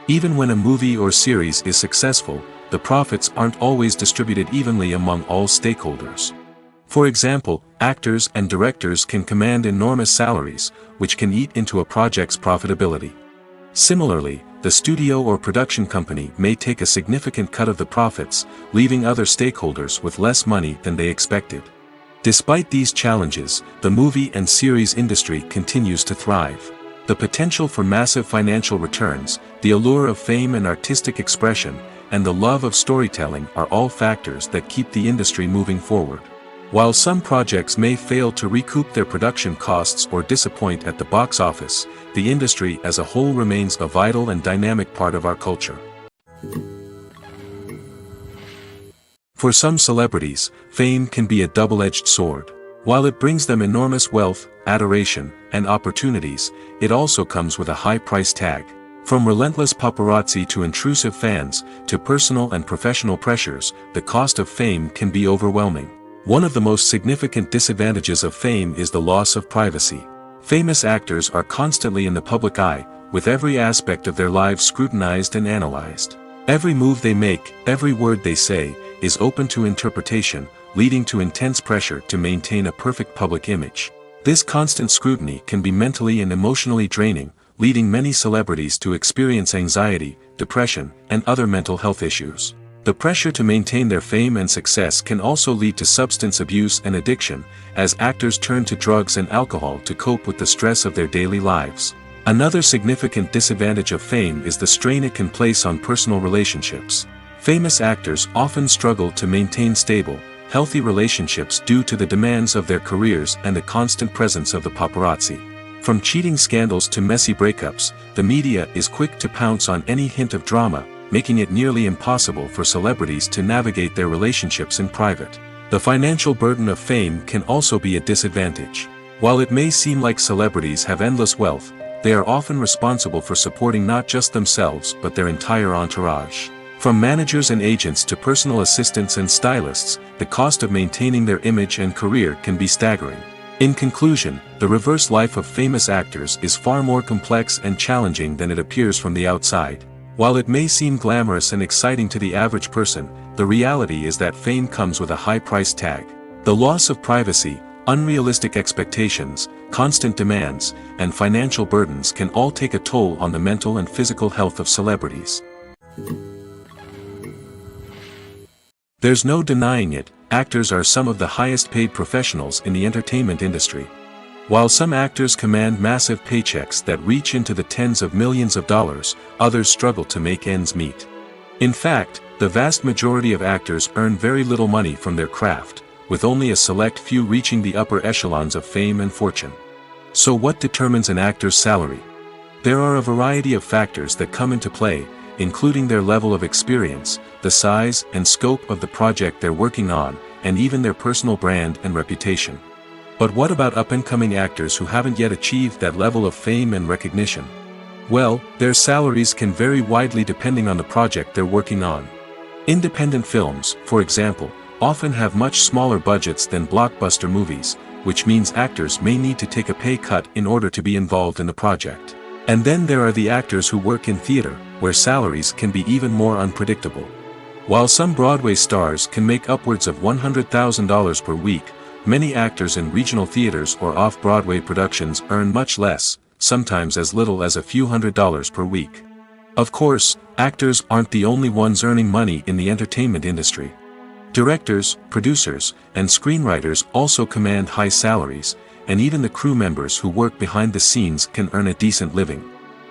S1: Even when a movie or series is successful, the profits aren't always distributed evenly among all stakeholders. For example, actors and directors can command enormous salaries, which can eat into a project's profitability. Similarly, the studio or production company may take a significant cut of the profits, leaving other stakeholders with less money than they expected. Despite these challenges, the movie and series industry continues to thrive. The potential for massive financial returns, the allure of fame and artistic expression, and the love of storytelling are all factors that keep the industry moving forward. While some projects may fail to recoup their production costs or disappoint at the box office, the industry as a whole remains a vital and dynamic part of our culture. For some celebrities, fame can be a double-edged sword. While it brings them enormous wealth, adoration, and opportunities, it also comes with a high price tag. From relentless paparazzi to intrusive fans, to personal and professional pressures, the cost of fame can be overwhelming. One of the most significant disadvantages of fame is the loss of privacy. Famous actors are constantly in the public eye, with every aspect of their lives scrutinized and analyzed. Every move they make, every word they say, is open to interpretation, leading to intense pressure to maintain a perfect public image. This constant scrutiny can be mentally and emotionally draining, leading many celebrities to experience anxiety, depression, and other mental health issues. The pressure to maintain their fame and success can also lead to substance abuse and addiction, as actors turn to drugs and alcohol to cope with the stress of their daily lives. Another significant disadvantage of fame is the strain it can place on personal relationships. Famous actors often struggle to maintain stable, healthy relationships due to the demands of their careers and the constant presence of the paparazzi. From cheating scandals to messy breakups, the media is quick to pounce on any hint of drama, making it nearly impossible for celebrities to navigate their relationships in private. The financial burden of fame can also be a disadvantage. While it may seem like celebrities have endless wealth, they are often responsible for supporting not just themselves but their entire entourage. From managers and agents to personal assistants and stylists, the cost of maintaining their image and career can be staggering. In conclusion, the reverse life of famous actors is far more complex and challenging than it appears from the outside. While it may seem glamorous and exciting to the average person, the reality is that fame comes with a high price tag. The loss of privacy, unrealistic expectations, constant demands, and financial burdens can all take a toll on the mental and physical health of celebrities. There's no denying it, actors are some of the highest paid professionals in the entertainment industry. While some actors command massive paychecks that reach into the tens of millions of dollars, others struggle to make ends meet. In fact, the vast majority of actors earn very little money from their craft, with only a select few reaching the upper echelons of fame and fortune. So what determines an actor's salary? There are a variety of factors that come into play, including their level of experience, the size and scope of the project they're working on, and even their personal brand and reputation. But what about up-and-coming actors who haven't yet achieved that level of fame and recognition? Well, their salaries can vary widely depending on the project they're working on. Independent films, for example, often have much smaller budgets than blockbuster movies, which means actors may need to take a pay cut in order to be involved in the project. And then there are the actors who work in theater, where salaries can be even more unpredictable. While some Broadway stars can make upwards of $100,000 per week, many actors in regional theaters or off-Broadway productions earn much less, sometimes as little as a few $100s per week. Of course, actors aren't the only ones earning money in the entertainment industry. Directors, producers, and screenwriters also command high salaries, and even the crew members who work behind the scenes can earn a decent living.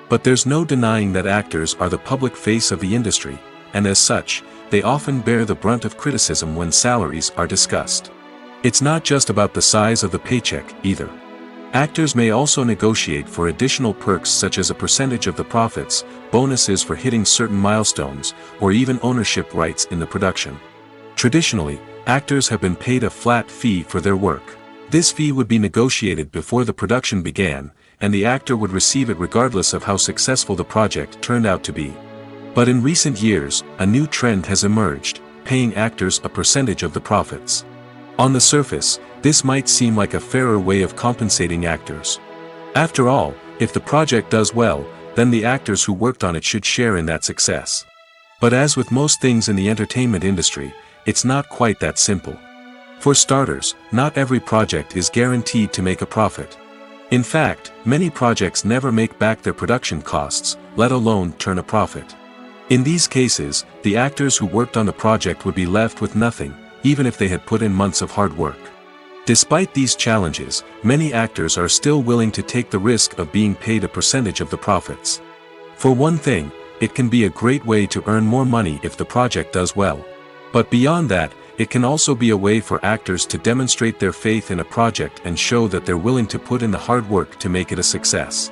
S1: But there's no denying that actors are the public face of the industry, and as such, they often bear the brunt of criticism when salaries are discussed. It's not just about the size of the paycheck, either. Actors may also negotiate for additional perks such as a percentage of the profits, bonuses for hitting certain milestones, or even ownership rights in the production. Traditionally, actors have been paid a flat fee for their work. This fee would be negotiated before the production began, and the actor would receive it regardless of how successful the project turned out to be. But in recent years, a new trend has emerged, paying actors a percentage of the profits. On the surface, this might seem like a fairer way of compensating actors. After all, if the project does well, then the actors who worked on it should share in that success. But as with most things in the entertainment industry, it's not quite that simple. For starters, not every project is guaranteed to make a profit. In fact, many projects never make back their production costs, let alone turn a profit. In these cases, the actors who worked on the project would be left with nothing, even if they had put in months of hard work. Despite these challenges, many actors are still willing to take the risk of being paid a percentage of the profits. For one thing, it can be a great way to earn more money if the project does well. But beyond that, it can also be a way for actors to demonstrate their faith in a project and show that they're willing to put in the hard work to make it a success.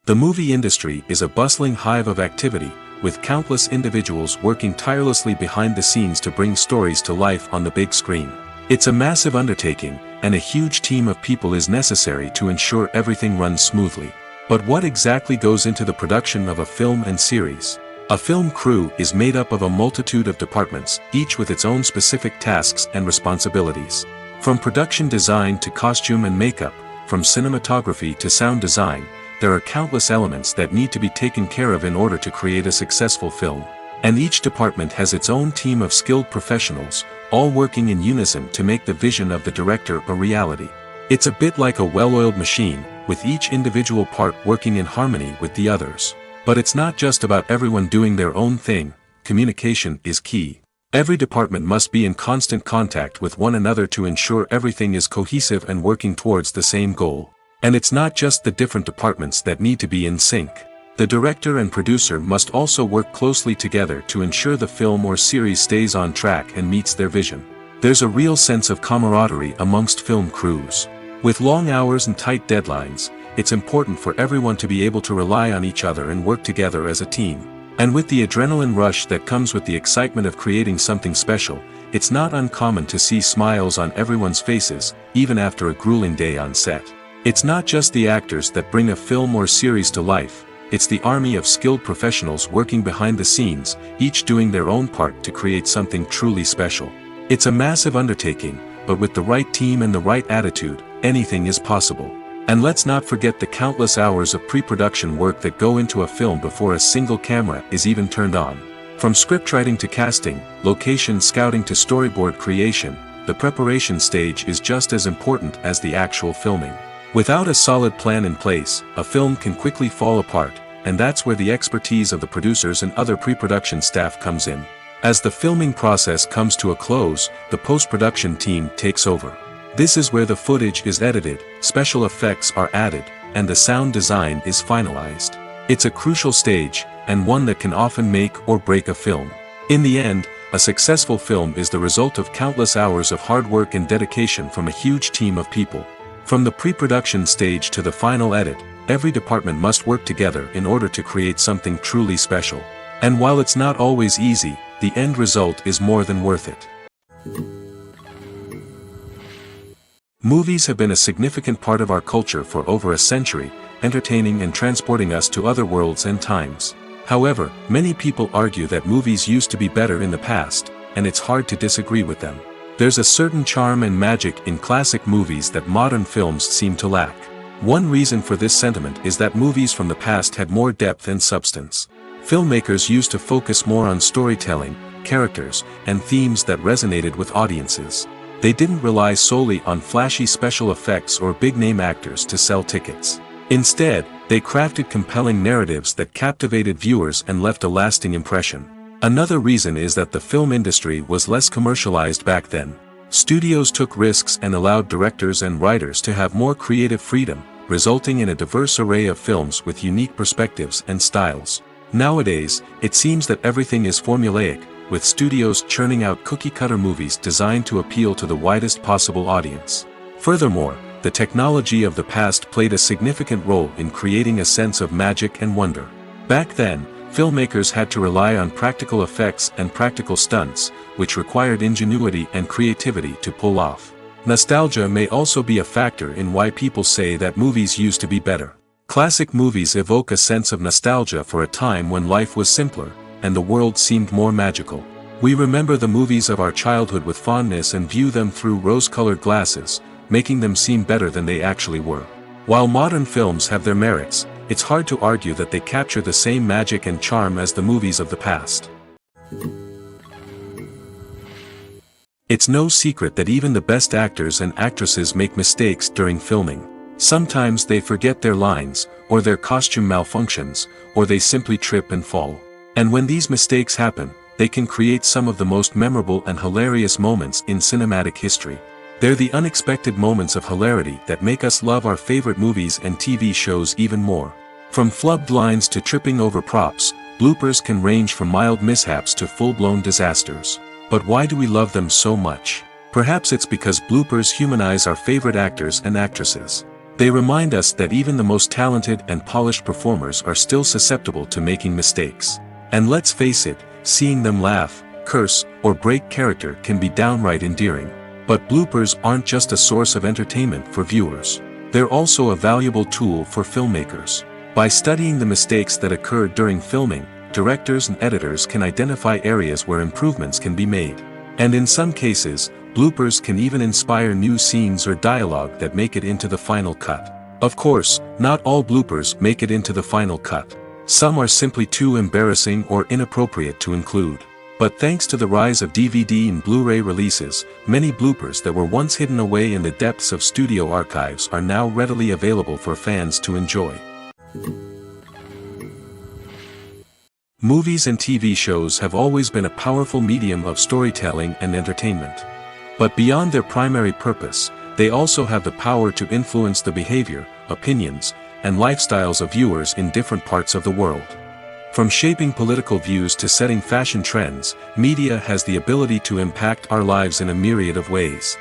S1: The movie industry is a bustling hive of activity, with countless individuals working tirelessly behind the scenes to bring stories to life on the big screen. It's a massive undertaking, and a huge team of people is necessary to ensure everything runs smoothly. But what exactly goes into the production of a film and series? A film crew is made up of a multitude of departments, each with its own specific tasks and responsibilities. From production design to costume and makeup, from cinematography to sound design, there are countless elements that need to be taken care of in order to create a successful film. And each department has its own team of skilled professionals, all working in unison to make the vision of the director a reality. It's a bit like a well-oiled machine, with each individual part working in harmony with the others. But it's not just about everyone doing their own thing. Communication is key. Every department must be in constant contact with one another to ensure everything is cohesive and working towards the same goal. And it's not just the different departments that need to be in sync. The director and producer must also work closely together to ensure the film or series stays on track and meets their vision. There's a real sense of camaraderie amongst film crews. With long hours and tight deadlines, it's important for everyone to be able to rely on each other and work together as a team. And with the adrenaline rush that comes with the excitement of creating something special, it's not uncommon to see smiles on everyone's faces, even after a grueling day on set. It's not just the actors that bring a film or series to life, it's the army of skilled professionals working behind the scenes, each doing their own part to create something truly special. It's a massive undertaking, but with the right team and the right attitude, anything is possible. And let's not forget the countless hours of pre-production work that go into a film before a single camera is even turned on. From scriptwriting to casting, location scouting to storyboard creation, the preparation stage is just as important as the actual filming. Without a solid plan in place, a film can quickly fall apart, and that's where the expertise of the producers and other pre-production staff comes in. As the filming process comes to a close, the post-production team takes over. This is where the footage is edited, special effects are added, and the sound design is finalized. It's a crucial stage, and one that can often make or break a film. In the end, a successful film is the result of countless hours of hard work and dedication from a huge team of people. From the pre-production stage to the final edit, every department must work together in order to create something truly special. And while it's not always easy, the end result is more than worth it. Movies have been a significant part of our culture for over a century, entertaining and transporting us to other worlds and times. However, many people argue that movies used to be better in the past, and it's hard to disagree with them. There's a certain charm and magic in classic movies that modern films seem to lack. One reason for this sentiment is that movies from the past had more depth and substance. Filmmakers used to focus more on storytelling, characters, and themes that resonated with audiences. They didn't rely solely on flashy special effects or big-name actors to sell tickets. Instead, they crafted compelling narratives that captivated viewers and left a lasting impression. Another reason is that the film industry was less commercialized back then. Studios took risks and allowed directors and writers to have more creative freedom, resulting in a diverse array of films with unique perspectives and styles. Nowadays, it seems that everything is formulaic, with studios churning out cookie-cutter movies designed to appeal to the widest possible audience. Furthermore, the technology of the past played a significant role in creating a sense of magic and wonder. Back then, filmmakers had to rely on practical effects and practical stunts, which required ingenuity and creativity to pull off. Nostalgia may also be a factor in why people say that movies used to be better. Classic movies evoke a sense of nostalgia for a time when life was simpler, and the world seemed more magical. We remember the movies of our childhood with fondness and view them through rose-colored glasses, making them seem better than they actually were. While modern films have their merits, it's hard to argue that they capture the same magic and charm as the movies of the past. It's no secret that even the best actors and actresses make mistakes during filming. Sometimes they forget their lines, or their costume malfunctions, or they simply trip and fall. And when these mistakes happen, they can create some of the most memorable and hilarious moments in cinematic history. They're the unexpected moments of hilarity that make us love our favorite movies and TV shows even more. From flubbed lines to tripping over props, bloopers can range from mild mishaps to full-blown disasters. But why do we love them so much? Perhaps it's because bloopers humanize our favorite actors and actresses. They remind us that even the most talented and polished performers are still susceptible to making mistakes. And let's face it, seeing them laugh, curse, or break character can be downright endearing. But bloopers aren't just a source of entertainment for viewers. They're also a valuable tool for filmmakers. By studying the mistakes that occurred during filming, directors and editors can identify areas where improvements can be made. And in some cases, bloopers can even inspire new scenes or dialogue that make it into the final cut. Of course, not all bloopers make it into the final cut. Some are simply too embarrassing or inappropriate to include. But thanks to the rise of DVD and Blu-ray releases, many bloopers that were once hidden away in the depths of studio archives are now readily available for fans to enjoy. Movies and TV shows have always been a powerful medium of storytelling and entertainment. But beyond their primary purpose, they also have the power to influence the behavior, opinions, and lifestyles of viewers in different parts of the world. From shaping political views to setting fashion trends, media has the ability to impact our lives in a myriad of ways.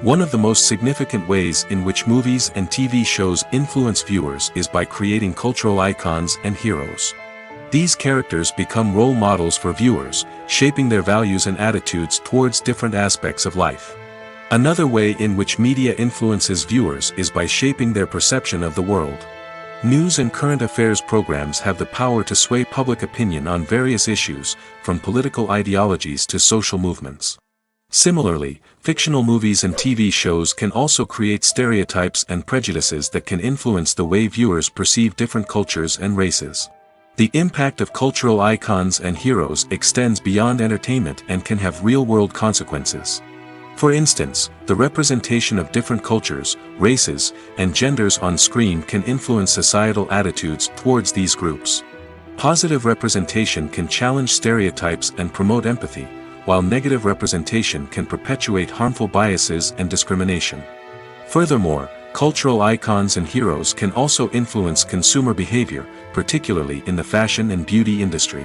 S1: One of the most significant ways in which movies and TV shows influence viewers is by creating cultural icons and heroes. These characters become role models for viewers, shaping their values and attitudes towards different aspects of life. Another way in which media influences viewers is by shaping their perception of the world. News and current affairs programs have the power to sway public opinion on various issues, from political ideologies to social movements. Similarly, fictional movies and TV shows can also create stereotypes and prejudices that can influence the way viewers perceive different cultures and races. The impact of cultural icons and heroes extends beyond entertainment and can have real-world consequences. For instance, the representation of different cultures, races, and genders on screen can influence societal attitudes towards these groups. Positive representation can challenge stereotypes and promote empathy, while negative representation can perpetuate harmful biases and discrimination. Furthermore, cultural icons and heroes can also influence consumer behavior, particularly in the fashion and beauty industry.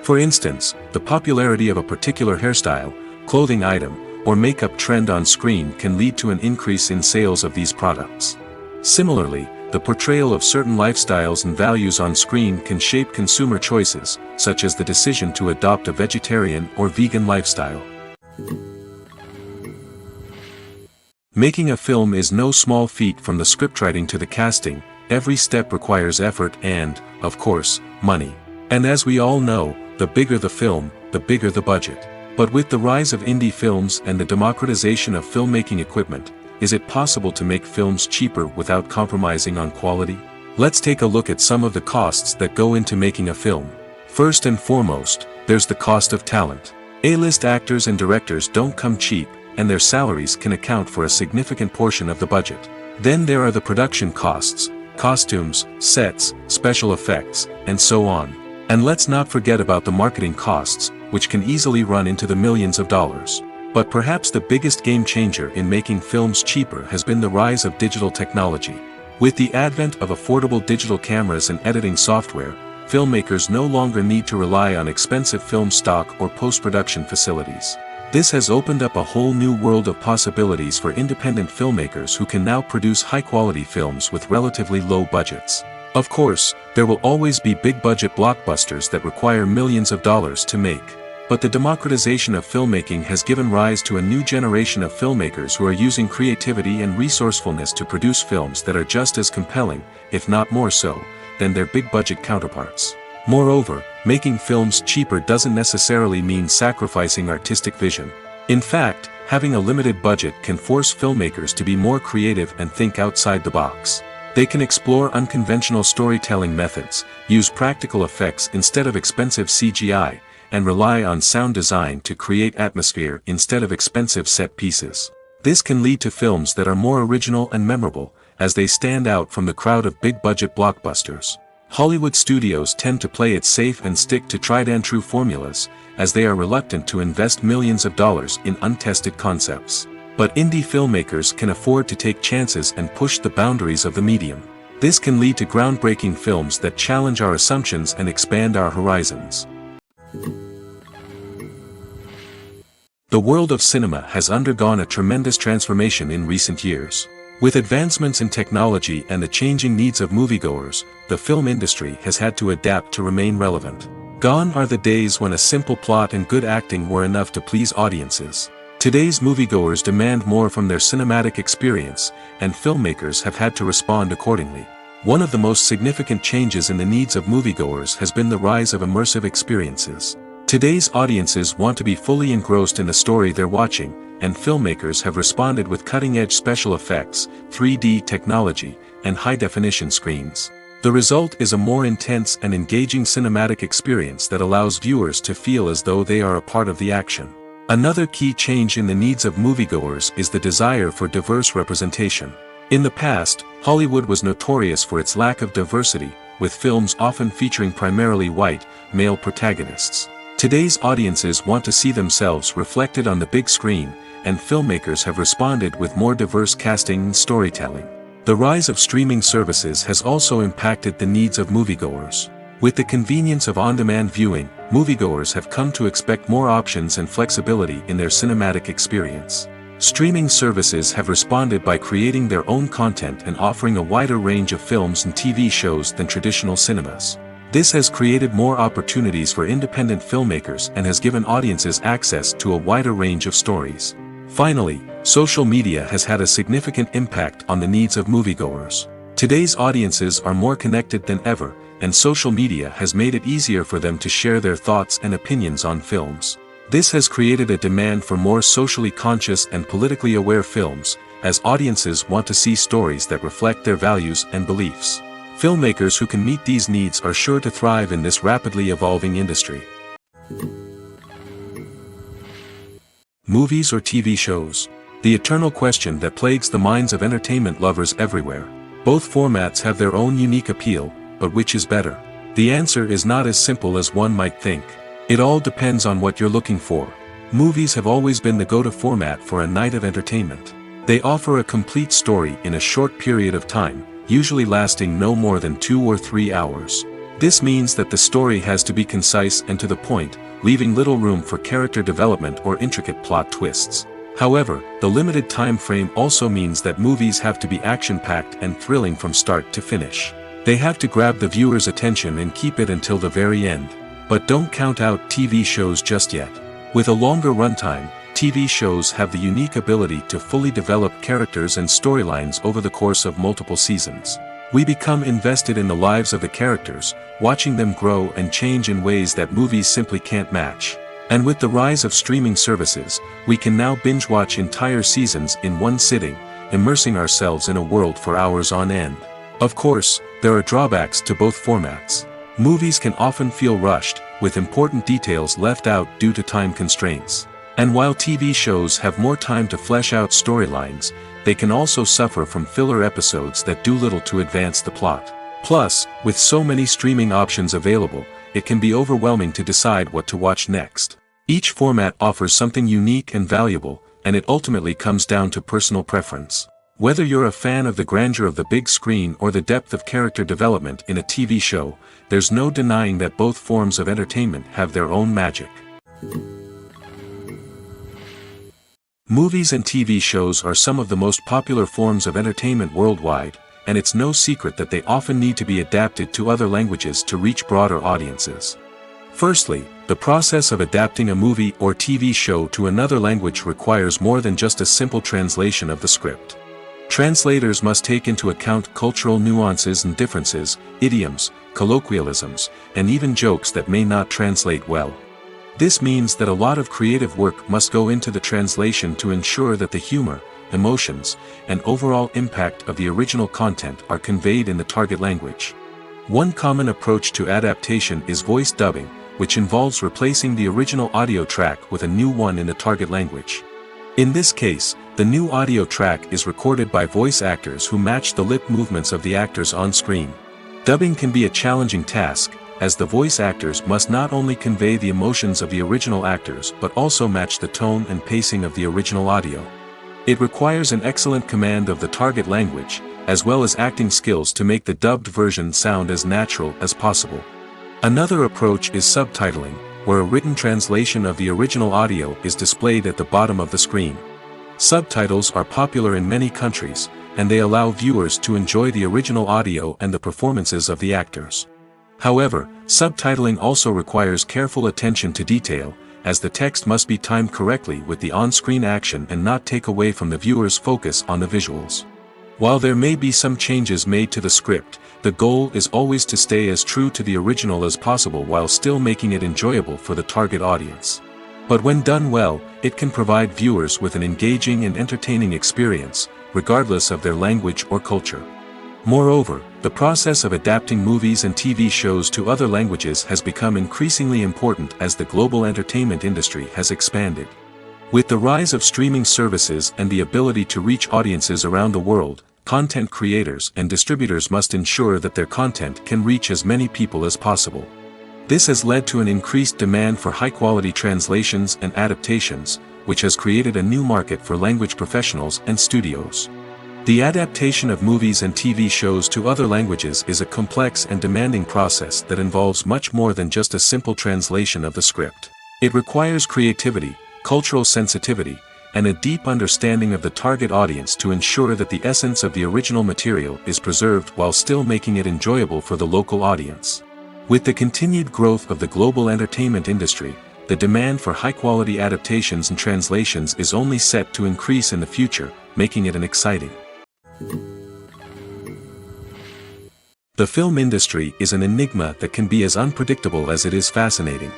S1: For instance, the popularity of a particular hairstyle, clothing item, or makeup trend on screen can lead to an increase in sales of these products. Similarly, the portrayal of certain lifestyles and values on screen can shape consumer choices, such as the decision to adopt a vegetarian or vegan lifestyle. Making a film is no small feat. From the scriptwriting to the casting, every step requires effort and, of course, money. And as we all know, the bigger the film, the bigger the budget. But with the rise of indie films and the democratization of filmmaking equipment, is it possible to make films cheaper without compromising on quality? Let's take a look at some of the costs that go into making a film. First and foremost, there's the cost of talent. A-list actors and directors don't come cheap, and their salaries can account for a significant portion of the budget. Then there are the production costs, costumes, sets, special effects, and so on. And let's not forget about the marketing costs, which can easily run into the millions of dollars. But perhaps the biggest game changer in making films cheaper has been the rise of digital technology. With the advent of affordable digital cameras and editing software, filmmakers no longer need to rely on expensive film stock or post-production facilities. This has opened up a whole new world of possibilities for independent filmmakers who can now produce high-quality films with relatively low budgets. Of course, there will always be big-budget blockbusters that require millions of dollars to make. But the democratization of filmmaking has given rise to a new generation of filmmakers who are using creativity and resourcefulness to produce films that are just as compelling, if not more so, than their big-budget counterparts. Moreover, making films cheaper doesn't necessarily mean sacrificing artistic vision. In fact, having a limited budget can force filmmakers to be more creative and think outside the box. They can explore unconventional storytelling methods, use practical effects instead of expensive CGI, and rely on sound design to create atmosphere instead of expensive set pieces. This can lead to films that are more original and memorable, as they stand out from the crowd of big-budget blockbusters. Hollywood studios tend to play it safe and stick to tried-and-true formulas, as they are reluctant to invest millions of dollars in untested concepts. But indie filmmakers can afford to take chances and push the boundaries of the medium. This can lead to groundbreaking films that challenge our assumptions and expand our horizons. The world of cinema has undergone a tremendous transformation in recent years. With advancements in technology and the changing needs of moviegoers, the film industry has had to adapt to remain relevant. Gone are the days when a simple plot and good acting were enough to please audiences. Today's moviegoers demand more from their cinematic experience, and filmmakers have had to respond accordingly. One of the most significant changes in the needs of moviegoers has been the rise of immersive experiences. Today's audiences want to be fully engrossed in the story they're watching, and filmmakers have responded with cutting-edge special effects, 3D technology, and high-definition screens. The result is a more intense and engaging cinematic experience that allows viewers to feel as though they are a part of the action. Another key change in the needs of moviegoers is the desire for diverse representation. In the past, Hollywood was notorious for its lack of diversity, with films often featuring primarily white, male protagonists. Today's audiences want to see themselves reflected on the big screen, and filmmakers have responded with more diverse casting and storytelling. The rise of streaming services has also impacted the needs of moviegoers. With the convenience of on-demand viewing, moviegoers have come to expect more options and flexibility in their cinematic experience. Streaming services have responded by creating their own content and offering a wider range of films and TV shows than traditional cinemas. This has created more opportunities for independent filmmakers and has given audiences access to a wider range of stories. Finally, social media has had a significant impact on the needs of moviegoers. Today's audiences are more connected than ever, and social media has made it easier for them to share their thoughts and opinions on films. This has created a demand for more socially conscious and politically aware films, as audiences want to see stories that reflect their values and beliefs. Filmmakers who can meet these needs are sure to thrive in this rapidly evolving industry. Movies or TV shows? The eternal question that plagues the minds of entertainment lovers everywhere. Both formats have their own unique appeal, but which is better? The answer is not as simple as one might think. It all depends on what you're looking for. Movies have always been the go-to format for a night of entertainment. They offer a complete story in a short period of time, usually lasting no more than 2 or 3 hours. This means that the story has to be concise and to the point, leaving little room for character development or intricate plot twists. However, the limited time frame also means that movies have to be action-packed and thrilling from start to finish. They have to grab the viewer's attention and keep it until the very end. But don't count out TV shows just yet. With a longer runtime, TV shows have the unique ability to fully develop characters and storylines over the course of multiple seasons. We become invested in the lives of the characters, watching them grow and change in ways that movies simply can't match. And with the rise of streaming services, we can now binge-watch entire seasons in one sitting, immersing ourselves in a world for hours on end. Of course, there are drawbacks to both formats. Movies can often feel rushed, with important details left out due to time constraints. And while TV shows have more time to flesh out storylines, they can also suffer from filler episodes that do little to advance the plot. Plus, with so many streaming options available, it can be overwhelming to decide what to watch next. Each format offers something unique and valuable, and it ultimately comes down to personal preference. Whether you're a fan of the grandeur of the big screen or the depth of character development in a TV show, there's no denying that both forms of entertainment have their own magic. Movies and TV shows are some of the most popular forms of entertainment worldwide, and it's no secret that they often need to be adapted to other languages to reach broader audiences. Firstly, the process of adapting a movie or TV show to another language requires more than just a simple translation of the script. Translators must take into account cultural nuances and differences, idioms, colloquialisms, and even jokes that may not translate well. This means that a lot of creative work must go into the translation to ensure that the humor, emotions, and overall impact of the original content are conveyed in the target language. One common approach to adaptation is voice dubbing, which involves replacing the original audio track with a new one in the target language. In this case, the new audio track is recorded by voice actors who match the lip movements of the actors on screen. Dubbing can be a challenging task, as the voice actors must not only convey the emotions of the original actors but also match the tone and pacing of the original audio. It requires an excellent command of the target language, as well as acting skills to make the dubbed version sound as natural as possible. Another approach is subtitling, where a written translation of the original audio is displayed at the bottom of the screen. Subtitles are popular in many countries, and they allow viewers to enjoy the original audio and the performances of the actors. However, subtitling also requires careful attention to detail, as the text must be timed correctly with the on-screen action and not take away from the viewer's focus on the visuals. While there may be some changes made to the script, the goal is always to stay as true to the original as possible while still making it enjoyable for the target audience. But when done well, it can provide viewers with an engaging and entertaining experience, regardless of their language or culture. Moreover, the process of adapting movies and TV shows to other languages has become increasingly important as the global entertainment industry has expanded. With the rise of streaming services and the ability to reach audiences around the world, content creators and distributors must ensure that their content can reach as many people as possible. This has led to an increased demand for high-quality translations and adaptations, which has created a new market for language professionals and studios. The adaptation of movies and TV shows to other languages is a complex and demanding process that involves much more than just a simple translation of the script. It requires creativity, cultural sensitivity, and a deep understanding of the target audience to ensure that the essence of the original material is preserved while still making it enjoyable for the local audience. With the continued growth of the global entertainment industry, the demand for high-quality adaptations and translations is only set to increase in the future, making it an exciting. The film industry is an enigma that can be as unpredictable as it is fascinating.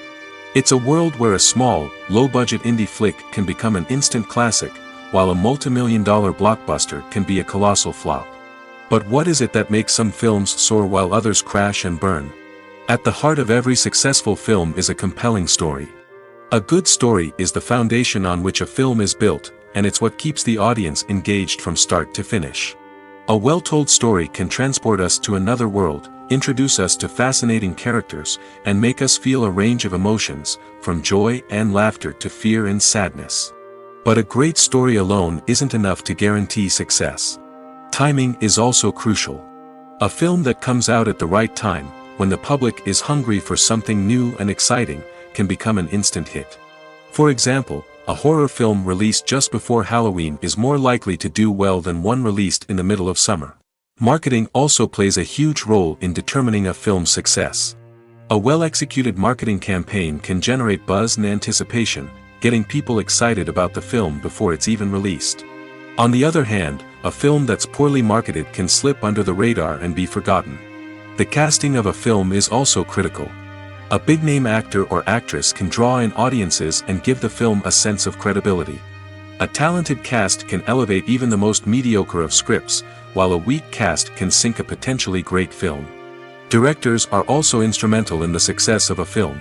S1: It's a world where a small, low-budget indie flick can become an instant classic, while a multi-million-dollar blockbuster can be a colossal flop. But what is it that makes some films soar while others crash and burn? At the heart of every successful film is a compelling story. A good story is the foundation on which a film is built, and it's what keeps the audience engaged from start to finish. A well-told story can transport us to another world, introduce us to fascinating characters, and make us feel a range of emotions, from joy and laughter to fear and sadness. But a great story alone isn't enough to guarantee success. Timing is also crucial. A film that comes out at the right time, when the public is hungry for something new and exciting, can become an instant hit. For example, A horror film released just before Halloween is more likely to do well than one released in the middle of summer. Marketing also plays a huge role in determining a film's success. A well-executed marketing campaign can generate buzz and anticipation, getting people excited about the film before it's even released. On the other hand, a film that's poorly marketed can slip under the radar and be forgotten. The casting of a film is also critical. A big-name actor or actress can draw in audiences and give the film a sense of credibility. A talented cast can elevate even the most mediocre of scripts, while a weak cast can sink a potentially great film. Directors are also instrumental in the success of a film.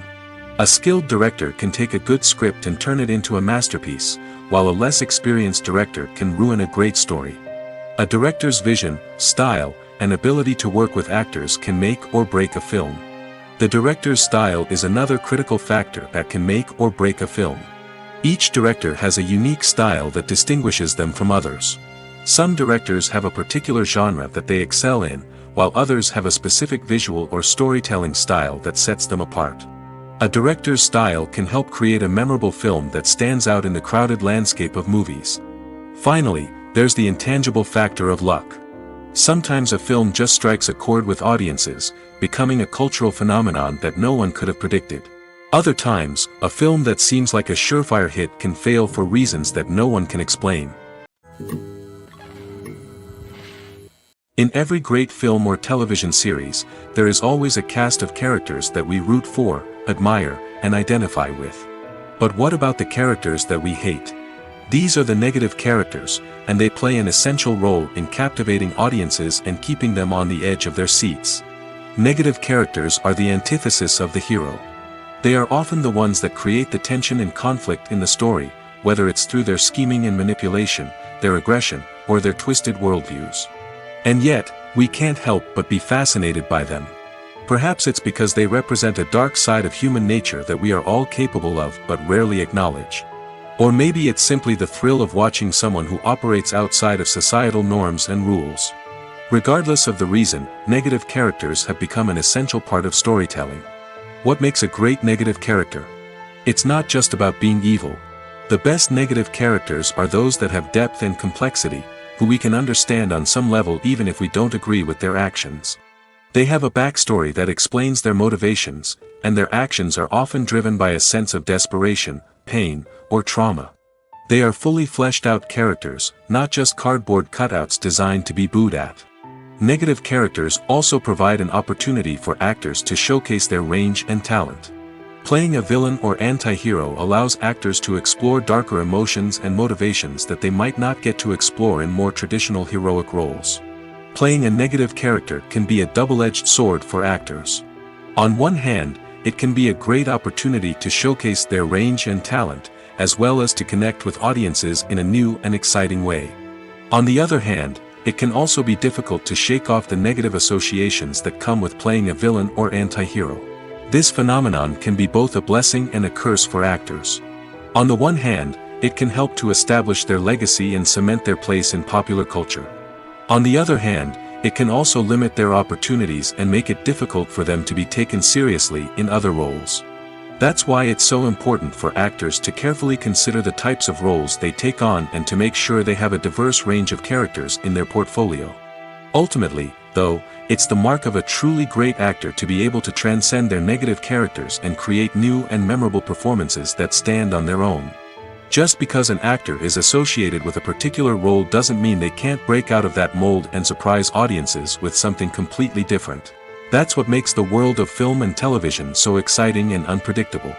S1: A skilled director can take a good script and turn it into a masterpiece, while a less experienced director can ruin a great story. A director's vision, style, and ability to work with actors can make or break a film. The director's style is another critical factor that can make or break a film. Each director has a unique style that distinguishes them from others. Some directors have a particular genre that they excel in, while others have a specific visual or storytelling style that sets them apart. A director's style can help create a memorable film that stands out in the crowded landscape of movies. Finally, there's the intangible factor of luck. Sometimes a film just strikes a chord with audiences, becoming a cultural phenomenon that no one could have predicted. Other times, a film that seems like a surefire hit can fail for reasons that no one can explain. In every great film or television series, there is always a cast of characters that we root for, admire, and identify with. But what about the characters that we hate? These are the negative characters, and they play an essential role in captivating audiences and keeping them on the edge of their seats. Negative characters are the antithesis of the hero. They are often the ones that create the tension and conflict in the story, whether it's through their scheming and manipulation, their aggression, or their twisted worldviews. And yet, we can't help but be fascinated by them. Perhaps it's because they represent a dark side of human nature that we are all capable of but rarely acknowledge. Or maybe it's simply the thrill of watching someone who operates outside of societal norms and rules. Regardless of the reason, negative characters have become an essential part of storytelling. What makes a great negative character? It's not just about being evil. The best negative characters are those that have depth and complexity, who we can understand on some level even if we don't agree with their actions. They have a backstory that explains their motivations, and their actions are often driven by a sense of desperation, pain, or trauma. They are fully fleshed out characters, not just cardboard cutouts designed to be booed at. Negative characters also provide an opportunity for actors to showcase their range and talent. Playing a villain or anti-hero allows actors to explore darker emotions and motivations that they might not get to explore in more traditional heroic roles. Playing a negative character can be a double-edged sword for actors. On one hand, it can be a great opportunity to showcase their range and talent, as well as to connect with audiences in a new and exciting way. On the other hand, it can also be difficult to shake off the negative associations that come with playing a villain or anti-hero. This phenomenon can be both a blessing and a curse for actors. On the one hand, it can help to establish their legacy and cement their place in popular culture. On the other hand, it can also limit their opportunities and make it difficult for them to be taken seriously in other roles. That's why it's so important for actors to carefully consider the types of roles they take on and to make sure they have a diverse range of characters in their portfolio. Ultimately, though, it's the mark of a truly great actor to be able to transcend their negative characters and create new and memorable performances that stand on their own. Just because an actor is associated with a particular role doesn't mean they can't break out of that mold and surprise audiences with something completely different. That's what makes the world of film and television so exciting and unpredictable.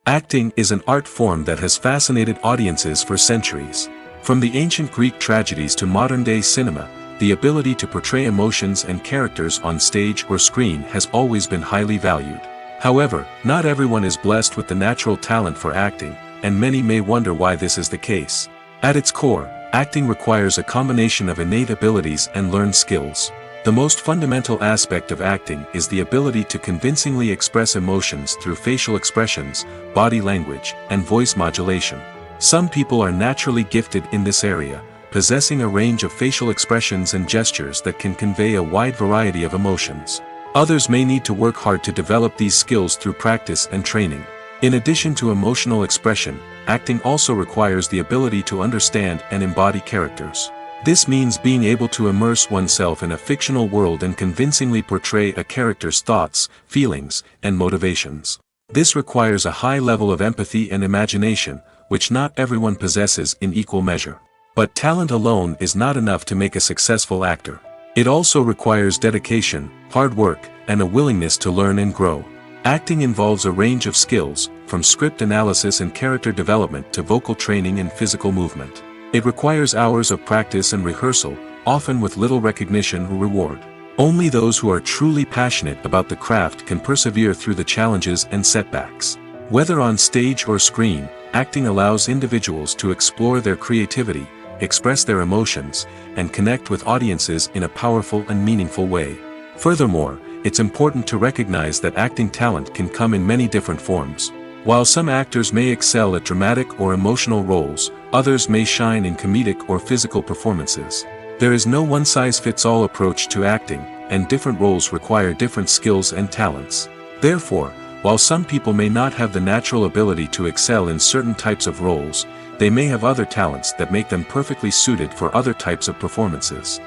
S1: Acting is an art form that has fascinated audiences for centuries. From the ancient Greek tragedies to modern-day cinema, the ability to portray emotions and characters on stage or screen has always been highly valued. However, not everyone is blessed with the natural talent for acting, and many may wonder why this is the case. At its core, acting requires a combination of innate abilities and learned skills. The most fundamental aspect of acting is the ability to convincingly express emotions through facial expressions, body language, and voice modulation. Some people are naturally gifted in this area, possessing a range of facial expressions and gestures that can convey a wide variety of emotions. Others may need to work hard to develop these skills through practice and training. In addition to emotional expression, acting also requires the ability to understand and embody characters. This means being able to immerse oneself in a fictional world and convincingly portray a character's thoughts, feelings, and motivations. This requires a high level of empathy and imagination, which not everyone possesses in equal measure. But talent alone is not enough to make a successful actor. It also requires dedication, hard work, and a willingness to learn and grow. Acting involves a range of skills, from script analysis and character development to vocal training and physical movement. It requires hours of practice and rehearsal, often with little recognition or reward. Only those who are truly passionate about the craft can persevere through the challenges and setbacks. Whether on stage or screen, acting allows individuals to explore their creativity, express their emotions, and connect with audiences in a powerful and meaningful way. Furthermore, it's important to recognize that acting talent can come in many different forms. While some actors may excel at dramatic or emotional roles, others may shine in comedic or physical performances. There is no one-size-fits-all approach to acting, and different roles require different skills and talents. Therefore, while some people may not have the natural ability to excel in certain types of roles, they may have other talents that make them perfectly suited for other types of performances.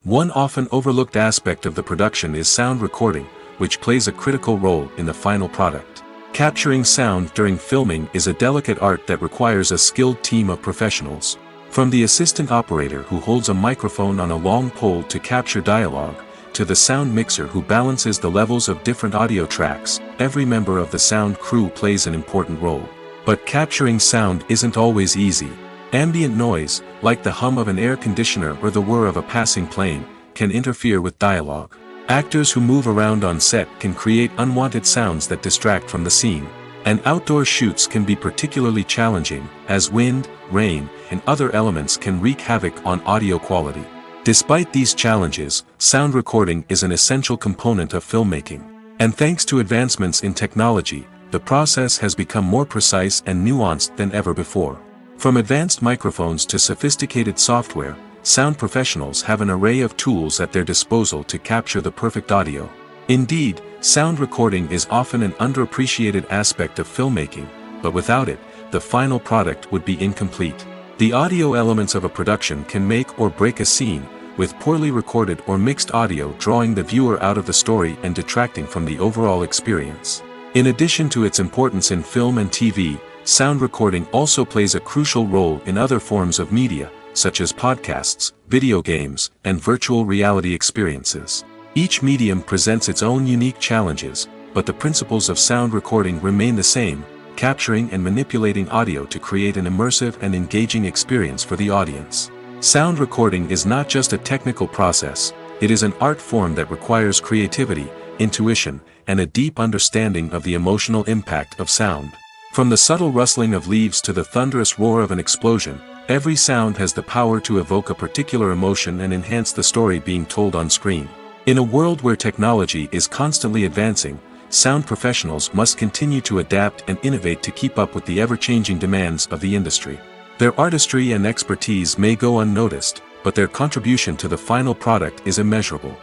S1: One often overlooked aspect of the production is sound recording, which plays a critical role in the final product. Capturing sound during filming is a delicate art that requires a skilled team of professionals. From the assistant operator who holds a microphone on a long pole to capture dialogue, to the sound mixer who balances the levels of different audio tracks, every member of the sound crew plays an important role. But capturing sound isn't always easy. Ambient noise, like the hum of an air conditioner or the whir of a passing plane, can interfere with dialogue. Actors who move around on set can create unwanted sounds that distract from the scene. And outdoor shoots can be particularly challenging, as wind, rain, and other elements can wreak havoc on audio quality. Despite these challenges, sound recording is an essential component of filmmaking. And thanks to advancements in technology, the process has become more precise and nuanced than ever before. From advanced microphones to sophisticated software, sound professionals have an array of tools at their disposal to capture the perfect audio. Indeed, sound recording is often an underappreciated aspect of filmmaking, but without it, the final product would be incomplete. The audio elements of a production can make or break a scene, with poorly recorded or mixed audio drawing the viewer out of the story and detracting from the overall experience. In addition to its importance in film and TV, sound recording also plays a crucial role in other forms of media, such as podcasts, video games, and virtual reality experiences. Each medium presents its own unique challenges, but the principles of sound recording remain the same, capturing and manipulating audio to create an immersive and engaging experience for the audience. Sound recording is not just a technical process, it is an art form that requires creativity, intuition, and a deep understanding of the emotional impact of sound. From the subtle rustling of leaves to the thunderous roar of an explosion, every sound has the power to evoke a particular emotion and enhance the story being told on screen. In a world where technology is constantly advancing, sound professionals must continue to adapt and innovate to keep up with the ever-changing demands of the industry. Their artistry and expertise may go unnoticed, but their contribution to the final product is immeasurable.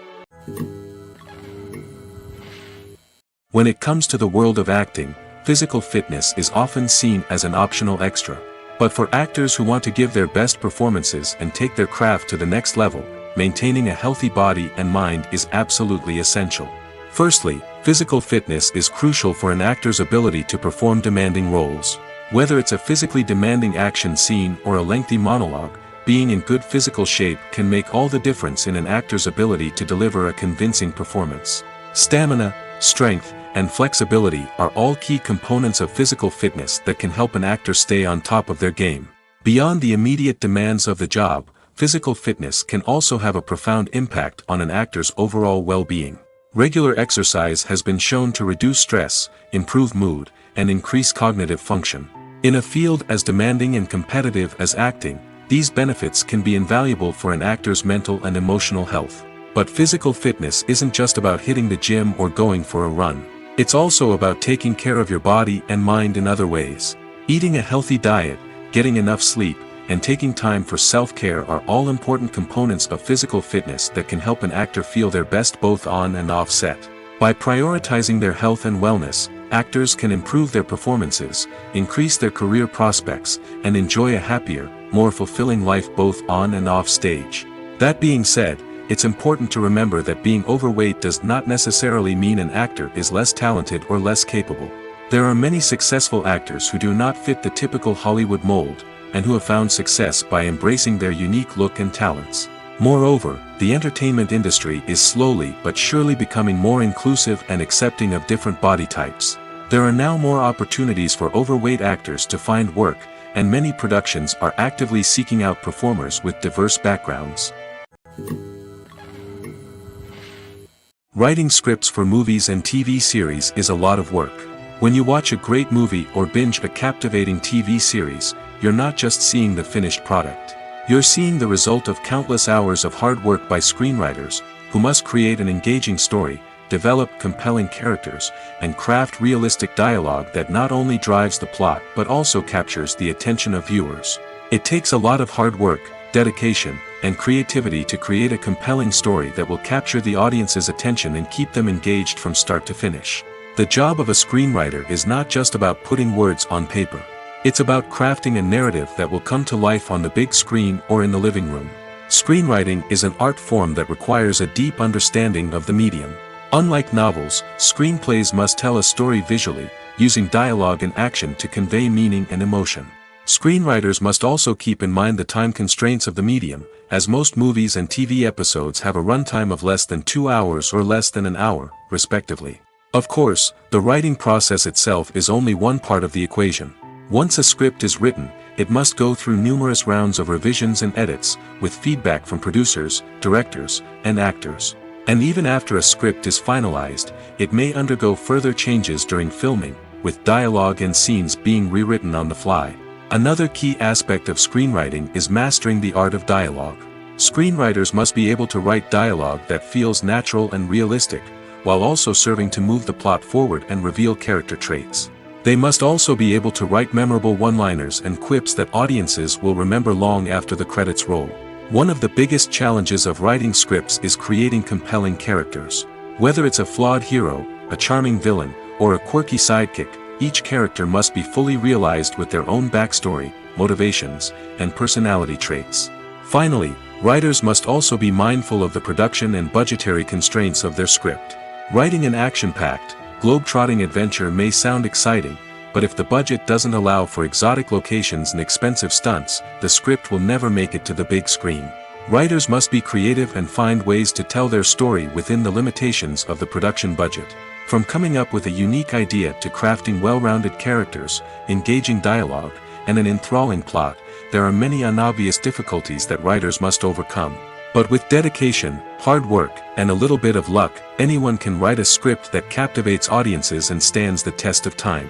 S1: When it comes to the world of acting, physical fitness is often seen as an optional extra. But for actors who want to give their best performances and take their craft to the next level, maintaining a healthy body and mind is absolutely essential. Firstly, physical fitness is crucial for an actor's ability to perform demanding roles. Whether it's a physically demanding action scene or a lengthy monologue, being in good physical shape can make all the difference in an actor's ability to deliver a convincing performance. Stamina, strength, and flexibility are all key components of physical fitness that can help an actor stay on top of their game. Beyond the immediate demands of the job, physical fitness can also have a profound impact on an actor's overall well-being. Regular exercise has been shown to reduce stress, improve mood, and increase cognitive function. In a field as demanding and competitive as acting, these benefits can be invaluable for an actor's mental and emotional health. But physical fitness isn't just about hitting the gym or going for a run. It's also about taking care of your body and mind in other ways. Eating a healthy diet, getting enough sleep, and taking time for self-care are all important components of physical fitness that can help an actor feel their best both on and off set. By prioritizing their health and wellness, actors can improve their performances, increase their career prospects, and enjoy a happier, more fulfilling life both on and off stage. That being said, it's important to remember that being overweight does not necessarily mean an actor is less talented or less capable. There are many successful actors who do not fit the typical Hollywood mold, and who have found success by embracing their unique look and talents. Moreover, the entertainment industry is slowly but surely becoming more inclusive and accepting of different body types. There are now more opportunities for overweight actors to find work, and many productions are actively seeking out performers with diverse backgrounds. Writing scripts for movies and TV series is a lot of work. When you watch a great movie or binge a captivating TV series, you're not just seeing the finished product. You're seeing the result of countless hours of hard work by screenwriters, who must create an engaging story, develop compelling characters, and craft realistic dialogue that not only drives the plot but also captures the attention of viewers. It takes a lot of hard work, dedication, and creativity to create a compelling story that will capture the audience's attention and keep them engaged from start to finish. The job of a screenwriter is not just about putting words on paper. It's about crafting a narrative that will come to life on the big screen or in the living room. Screenwriting is an art form that requires a deep understanding of the medium. Unlike novels, screenplays must tell a story visually, using dialogue and action to convey meaning and emotion. Screenwriters must also keep in mind the time constraints of the medium, as most movies and TV episodes have a runtime of less than 2 hours or less than an hour, respectively. Of course, the writing process itself is only one part of the equation. Once a script is written, it must go through numerous rounds of revisions and edits, with feedback from producers, directors, and actors. And even after a script is finalized, it may undergo further changes during filming, with dialogue and scenes being rewritten on the fly. Another key aspect of screenwriting is mastering the art of dialogue. Screenwriters must be able to write dialogue that feels natural and realistic, while also serving to move the plot forward and reveal character traits. They must also be able to write memorable one-liners and quips that audiences will remember long after the credits roll. One of the biggest challenges of writing scripts is creating compelling characters. Whether it's a flawed hero, a charming villain, or a quirky sidekick, each character must be fully realized with their own backstory, motivations, and personality traits. Finally, writers must also be mindful of the production and budgetary constraints of their script. Writing an action-packed, globe-trotting adventure may sound exciting, but if the budget doesn't allow for exotic locations and expensive stunts, the script will never make it to the big screen. Writers must be creative and find ways to tell their story within the limitations of the production budget. From coming up with a unique idea to crafting well-rounded characters, engaging dialogue, and an enthralling plot, there are many unobvious difficulties that writers must overcome. But with dedication, hard work, and a little bit of luck, anyone can write a script that captivates audiences and stands the test of time.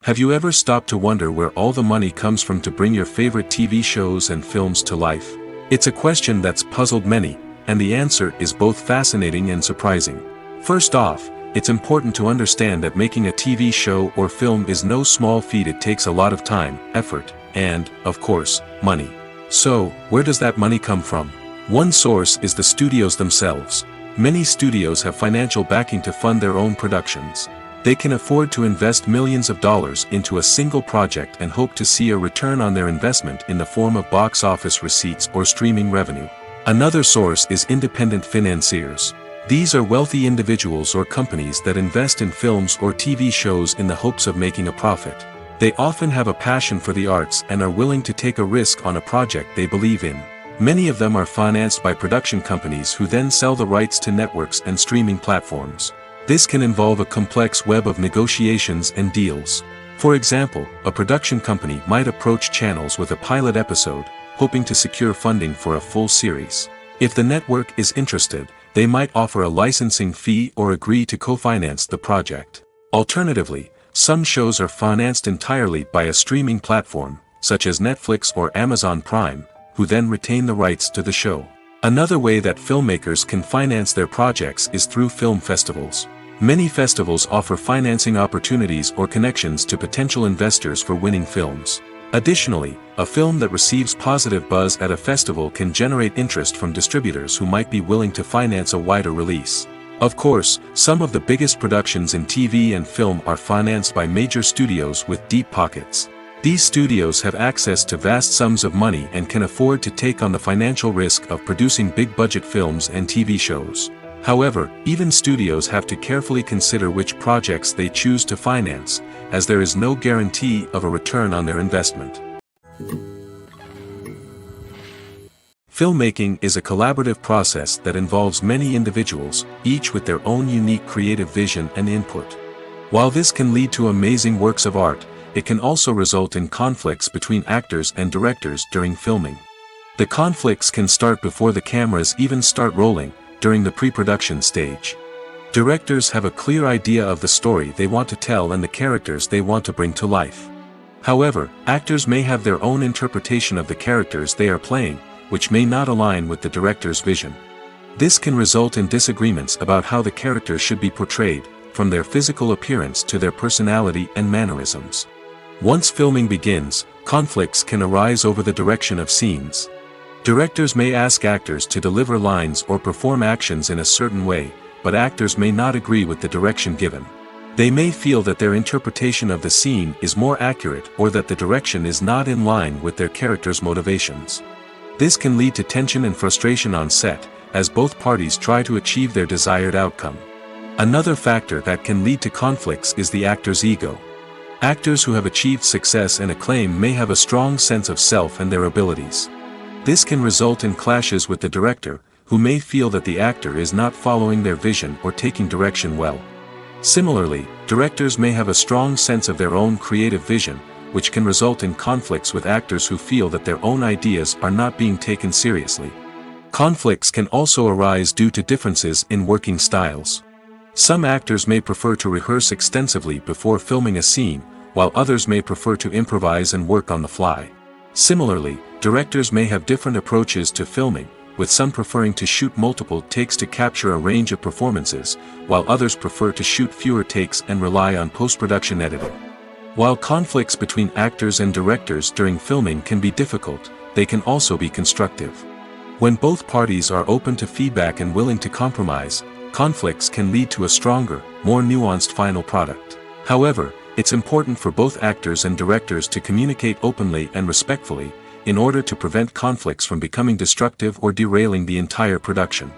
S1: Have you ever stopped to wonder where all the money comes from to bring your favorite TV shows and films to life? It's a question that's puzzled many, and the answer is both fascinating and surprising. First off, it's important to understand that making a TV show or film is no small feat. It takes a lot of time, effort, and, of course, money. So, where does that money come from? One source is the studios themselves. Many studios have financial backing to fund their own productions. They can afford to invest millions of dollars into a single project and hope to see a return on their investment in the form of box office receipts or streaming revenue. Another source is independent financiers. These are wealthy individuals or companies that invest in films or TV shows in the hopes of making a profit. They often have a passion for the arts and are willing to take a risk on a project they believe in. Many of them are financed by production companies who then sell the rights to networks and streaming platforms. This can involve a complex web of negotiations and deals. For example, a production company might approach channels with a pilot episode, hoping to secure funding for a full series. If the network is interested, they might offer a licensing fee or agree to co-finance the project. Alternatively, some shows are financed entirely by a streaming platform, such as Netflix or Amazon Prime, who then retain the rights to the show. Another way that filmmakers can finance their projects is through film festivals. Many festivals offer financing opportunities or connections to potential investors for winning films. Additionally, a film that receives positive buzz at a festival can generate interest from distributors who might be willing to finance a wider release. Of course, some of the biggest productions in TV and film are financed by major studios with deep pockets. These studios have access to vast sums of money and can afford to take on the financial risk of producing big-budget films and TV shows. However, even studios have to carefully consider which projects they choose to finance, as there is no guarantee of a return on their investment. Filmmaking is a collaborative process that involves many individuals, each with their own unique creative vision and input. While this can lead to amazing works of art, it can also result in conflicts between actors and directors during filming. The conflicts can start before the cameras even start rolling, during the pre-production stage. Directors have a clear idea of the story they want to tell and the characters they want to bring to life. However, actors may have their own interpretation of the characters they are playing, which may not align with the director's vision. This can result in disagreements about how the characters should be portrayed, from their physical appearance to their personality and mannerisms. Once filming begins, conflicts can arise over the direction of scenes. Directors may ask actors to deliver lines or perform actions in a certain way, but actors may not agree with the direction given. They may feel that their interpretation of the scene is more accurate or that the direction is not in line with their character's motivations. This can lead to tension and frustration on set, as both parties try to achieve their desired outcome. Another factor that can lead to conflicts is the actor's ego. Actors who have achieved success and acclaim may have a strong sense of self and their abilities. This can result in clashes with the director, who may feel that the actor is not following their vision or taking direction well. Similarly, directors may have a strong sense of their own creative vision, which can result in conflicts with actors who feel that their own ideas are not being taken seriously. Conflicts can also arise due to differences in working styles. Some actors may prefer to rehearse extensively before filming a scene, while others may prefer to improvise and work on the fly. Similarly, directors may have different approaches to filming, with some preferring to shoot multiple takes to capture a range of performances, while others prefer to shoot fewer takes and rely on post-production editing. While conflicts between actors and directors during filming can be difficult, they can also be constructive. When both parties are open to feedback and willing to compromise, conflicts can lead to a stronger, more nuanced final product. However, it's important for both actors and directors to communicate openly and respectfully, in order to prevent conflicts from becoming destructive or derailing the entire production.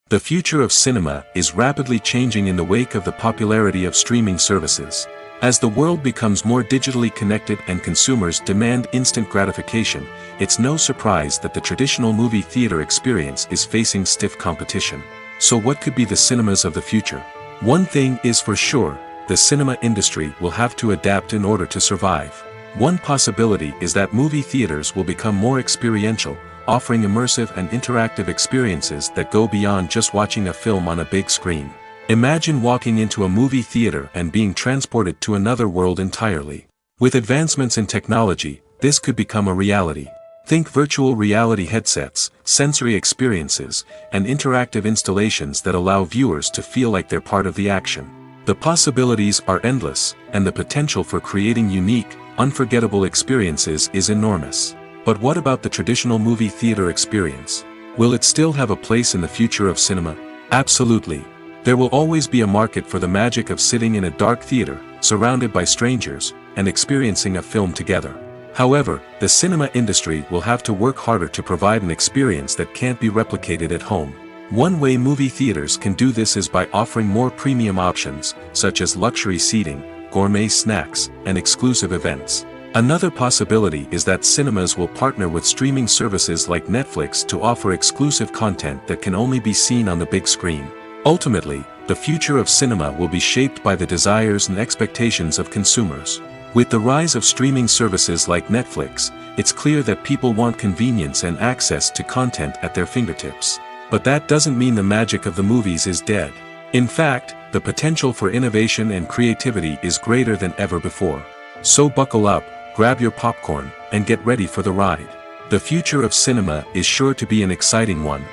S1: The future of cinema is rapidly changing in the wake of the popularity of streaming services. As the world becomes more digitally connected and consumers demand instant gratification, it's no surprise that the traditional movie theater experience is facing stiff competition. So what could be the cinemas of the future? One thing is for sure, the cinema industry will have to adapt in order to survive. One possibility is that movie theaters will become more experiential, offering immersive and interactive experiences that go beyond just watching a film on a big screen. Imagine walking into a movie theater and being transported to another world entirely. With advancements in technology, this could become a reality. Think virtual reality headsets, sensory experiences, and interactive installations that allow viewers to feel like they're part of the action. The possibilities are endless, and the potential for creating unique, unforgettable experiences is enormous. But what about the traditional movie theater experience? Will it still have a place in the future of cinema? Absolutely. There will always be a market for the magic of sitting in a dark theater, surrounded by strangers, and experiencing a film together. However, the cinema industry will have to work harder to provide an experience that can't be replicated at home. One way movie theaters can do this is by offering more premium options, such as luxury seating, gourmet snacks, and exclusive events. Another possibility is that cinemas will partner with streaming services like Netflix to offer exclusive content that can only be seen on the big screen. Ultimately, the future of cinema will be shaped by the desires and expectations of consumers. With the rise of streaming services like Netflix, it's clear that people want convenience and access to content at their fingertips. But that doesn't mean the magic of the movies is dead. In fact, the potential for innovation and creativity is greater than ever before. So buckle up, grab your popcorn, and get ready for the ride. The future of cinema is sure to be an exciting one.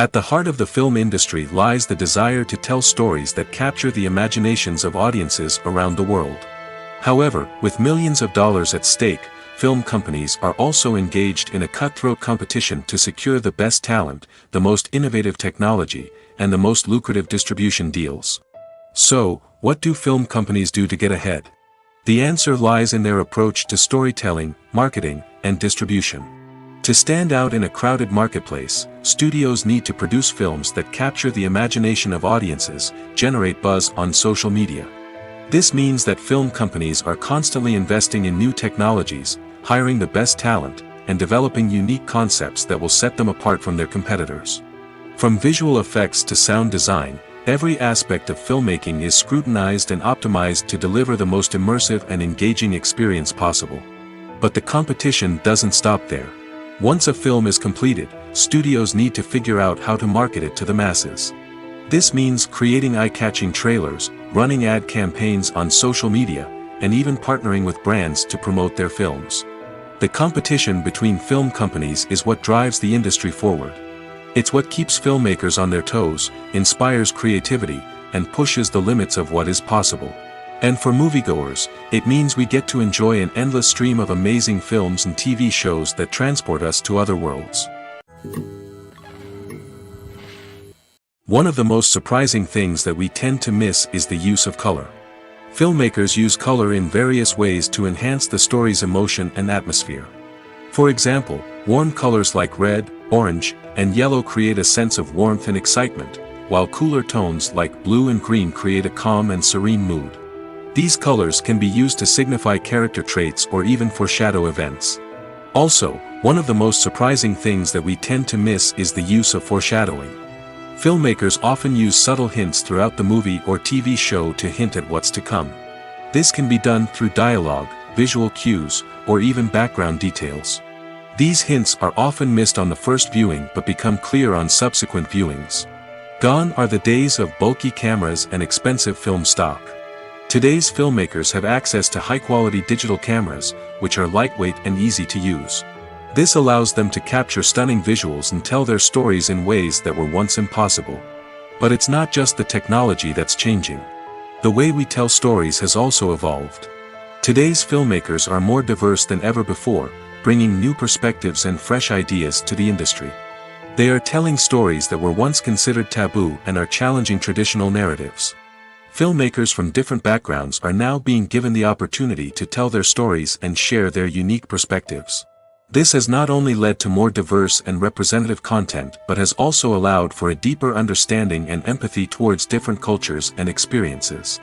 S1: At the heart of the film industry lies the desire to tell stories that capture the imaginations of audiences around the world. However, with millions of dollars at stake, film companies are also engaged in a cutthroat competition to secure the best talent, the most innovative technology, and the most lucrative distribution deals. So, what do film companies do to get ahead? The answer lies in their approach to storytelling, marketing, and distribution. To stand out in a crowded marketplace, studios need to produce films that capture the imagination of audiences, generate buzz on social media. This means that film companies are constantly investing in new technologies, hiring the best talent, and developing unique concepts that will set them apart from their competitors. From visual effects to sound design, every aspect of filmmaking is scrutinized and optimized to deliver the most immersive and engaging experience possible. But the competition doesn't stop there. Once a film is completed, studios need to figure out how to market it to the masses. This means creating eye-catching trailers, running ad campaigns on social media, and even partnering with brands to promote their films. The competition between film companies is what drives the industry forward. It's what keeps filmmakers on their toes, inspires creativity, and pushes the limits of what is possible. And for moviegoers, it means we get to enjoy an endless stream of amazing films and TV shows that transport us to other worlds. One of the most surprising things that we tend to miss is the use of color. Filmmakers use color in various ways to enhance the story's emotion and atmosphere. For example, warm colors like red, orange, and yellow create a sense of warmth and excitement, while cooler tones like blue and green create a calm and serene mood. These colors can be used to signify character traits or even foreshadow events. Also, one of the most surprising things that we tend to miss is the use of foreshadowing. Filmmakers often use subtle hints throughout the movie or TV show to hint at what's to come. This can be done through dialogue, visual cues, or even background details. These hints are often missed on the first viewing but become clear on subsequent viewings. Gone are the days of bulky cameras and expensive film stock. Today's filmmakers have access to high-quality digital cameras, which are lightweight and easy to use. This allows them to capture stunning visuals and tell their stories in ways that were once impossible. But it's not just the technology that's changing. The way we tell stories has also evolved. Today's filmmakers are more diverse than ever before, bringing new perspectives and fresh ideas to the industry. They are telling stories that were once considered taboo and are challenging traditional narratives. Filmmakers from different backgrounds are now being given the opportunity to tell their stories and share their unique perspectives. This has not only led to more diverse and representative content but has also allowed for a deeper understanding and empathy towards different cultures and experiences.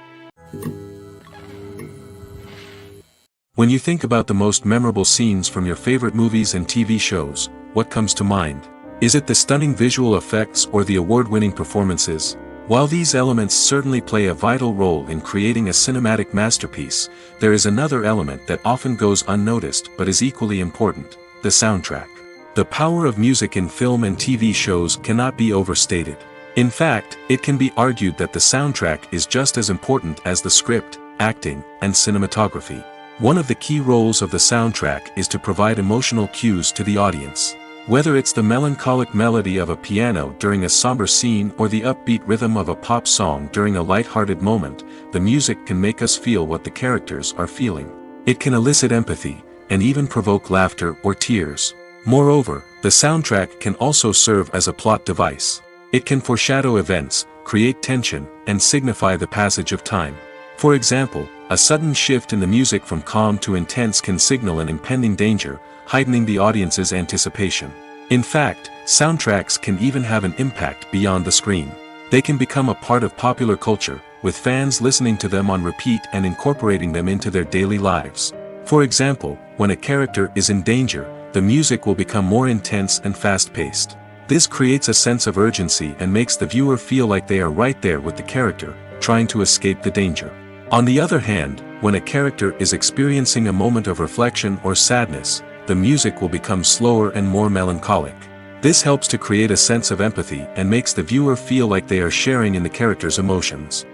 S1: When you think about the most memorable scenes from your favorite movies and TV shows, what comes to mind? Is it the stunning visual effects or the award-winning performances? While these elements certainly play a vital role in creating a cinematic masterpiece, there is another element that often goes unnoticed but is equally important: the soundtrack. The power of music in film and TV shows cannot be overstated. In fact, it can be argued that the soundtrack is just as important as the script, acting, and cinematography. One of the key roles of the soundtrack is to provide emotional cues to the audience. Whether it's the melancholic melody of a piano during a somber scene or the upbeat rhythm of a pop song during a light-hearted moment, the music can make us feel what the characters are feeling. It can elicit empathy, and even provoke laughter or tears. Moreover, the soundtrack can also serve as a plot device. It can foreshadow events, create tension, and signify the passage of time. For example, a sudden shift in the music from calm to intense can signal an impending danger, heightening the audience's anticipation. In fact, soundtracks can even have an impact beyond the screen. They can become a part of popular culture, with fans listening to them on repeat and incorporating them into their daily lives. For example, when a character is in danger, the music will become more intense and fast-paced. This creates a sense of urgency and makes the viewer feel like they are right there with the character, trying to escape the danger. On the other hand, when a character is experiencing a moment of reflection or sadness, the music will become slower and more melancholic. This helps to create a sense of empathy and makes the viewer feel like they are sharing in the character's emotions.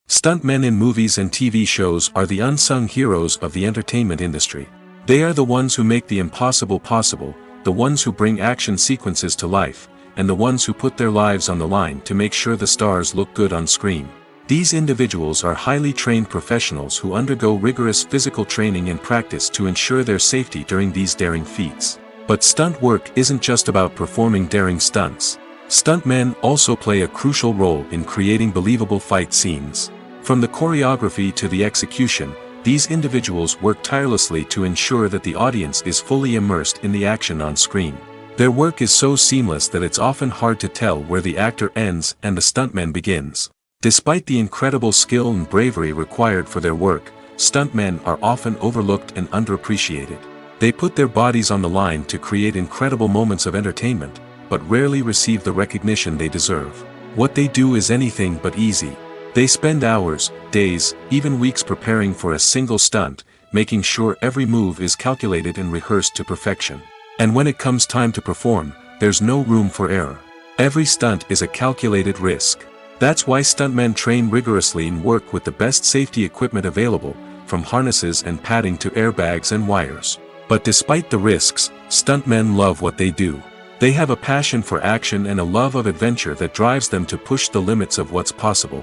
S1: Stuntmen in movies and TV shows are the unsung heroes of the entertainment industry. They are the ones who make the impossible possible, the ones who bring action sequences to life, and the ones who put their lives on the line to make sure the stars look good on screen. These individuals are highly trained professionals who undergo rigorous physical training and practice to ensure their safety during these daring feats. But stunt work isn't just about performing daring stunts. Stuntmen also play a crucial role in creating believable fight scenes. From the choreography to the execution, these individuals work tirelessly to ensure that the audience is fully immersed in the action on screen. Their work is so seamless that it's often hard to tell where the actor ends and the stuntman begins. Despite the incredible skill and bravery required for their work, stuntmen are often overlooked and underappreciated. They put their bodies on the line to create incredible moments of entertainment, but rarely receive the recognition they deserve. What they do is anything but easy. They spend hours, days, even weeks preparing for a single stunt, making sure every move is calculated and rehearsed to perfection. And when it comes time to perform, there's no room for error. Every stunt is a calculated risk. That's why stuntmen train rigorously and work with the best safety equipment available, from harnesses and padding to airbags and wires. But despite the risks, stuntmen love what they do. They have a passion for action and a love of adventure that drives them to push the limits of what's possible.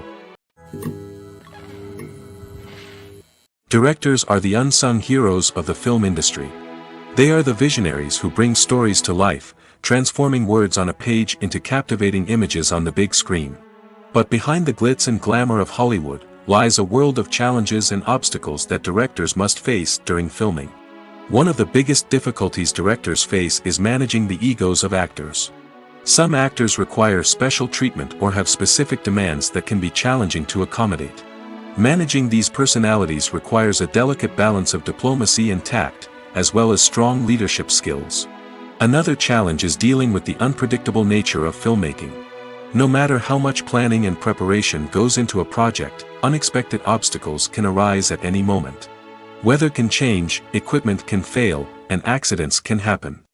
S1: Directors are the unsung heroes of the film industry. They are the visionaries who bring stories to life, transforming words on a page into captivating images on the big screen. But behind the glitz and glamour of Hollywood, lies a world of challenges and obstacles that directors must face during filming. One of the biggest difficulties directors face is managing the egos of actors. Some actors require special treatment or have specific demands that can be challenging to accommodate. Managing these personalities requires a delicate balance of diplomacy and tact, as well as strong leadership skills. Another challenge is dealing with the unpredictable nature of filmmaking. No matter how much planning and preparation goes into a project, unexpected obstacles can arise at any moment. Weather can change, equipment can fail, and accidents can happen.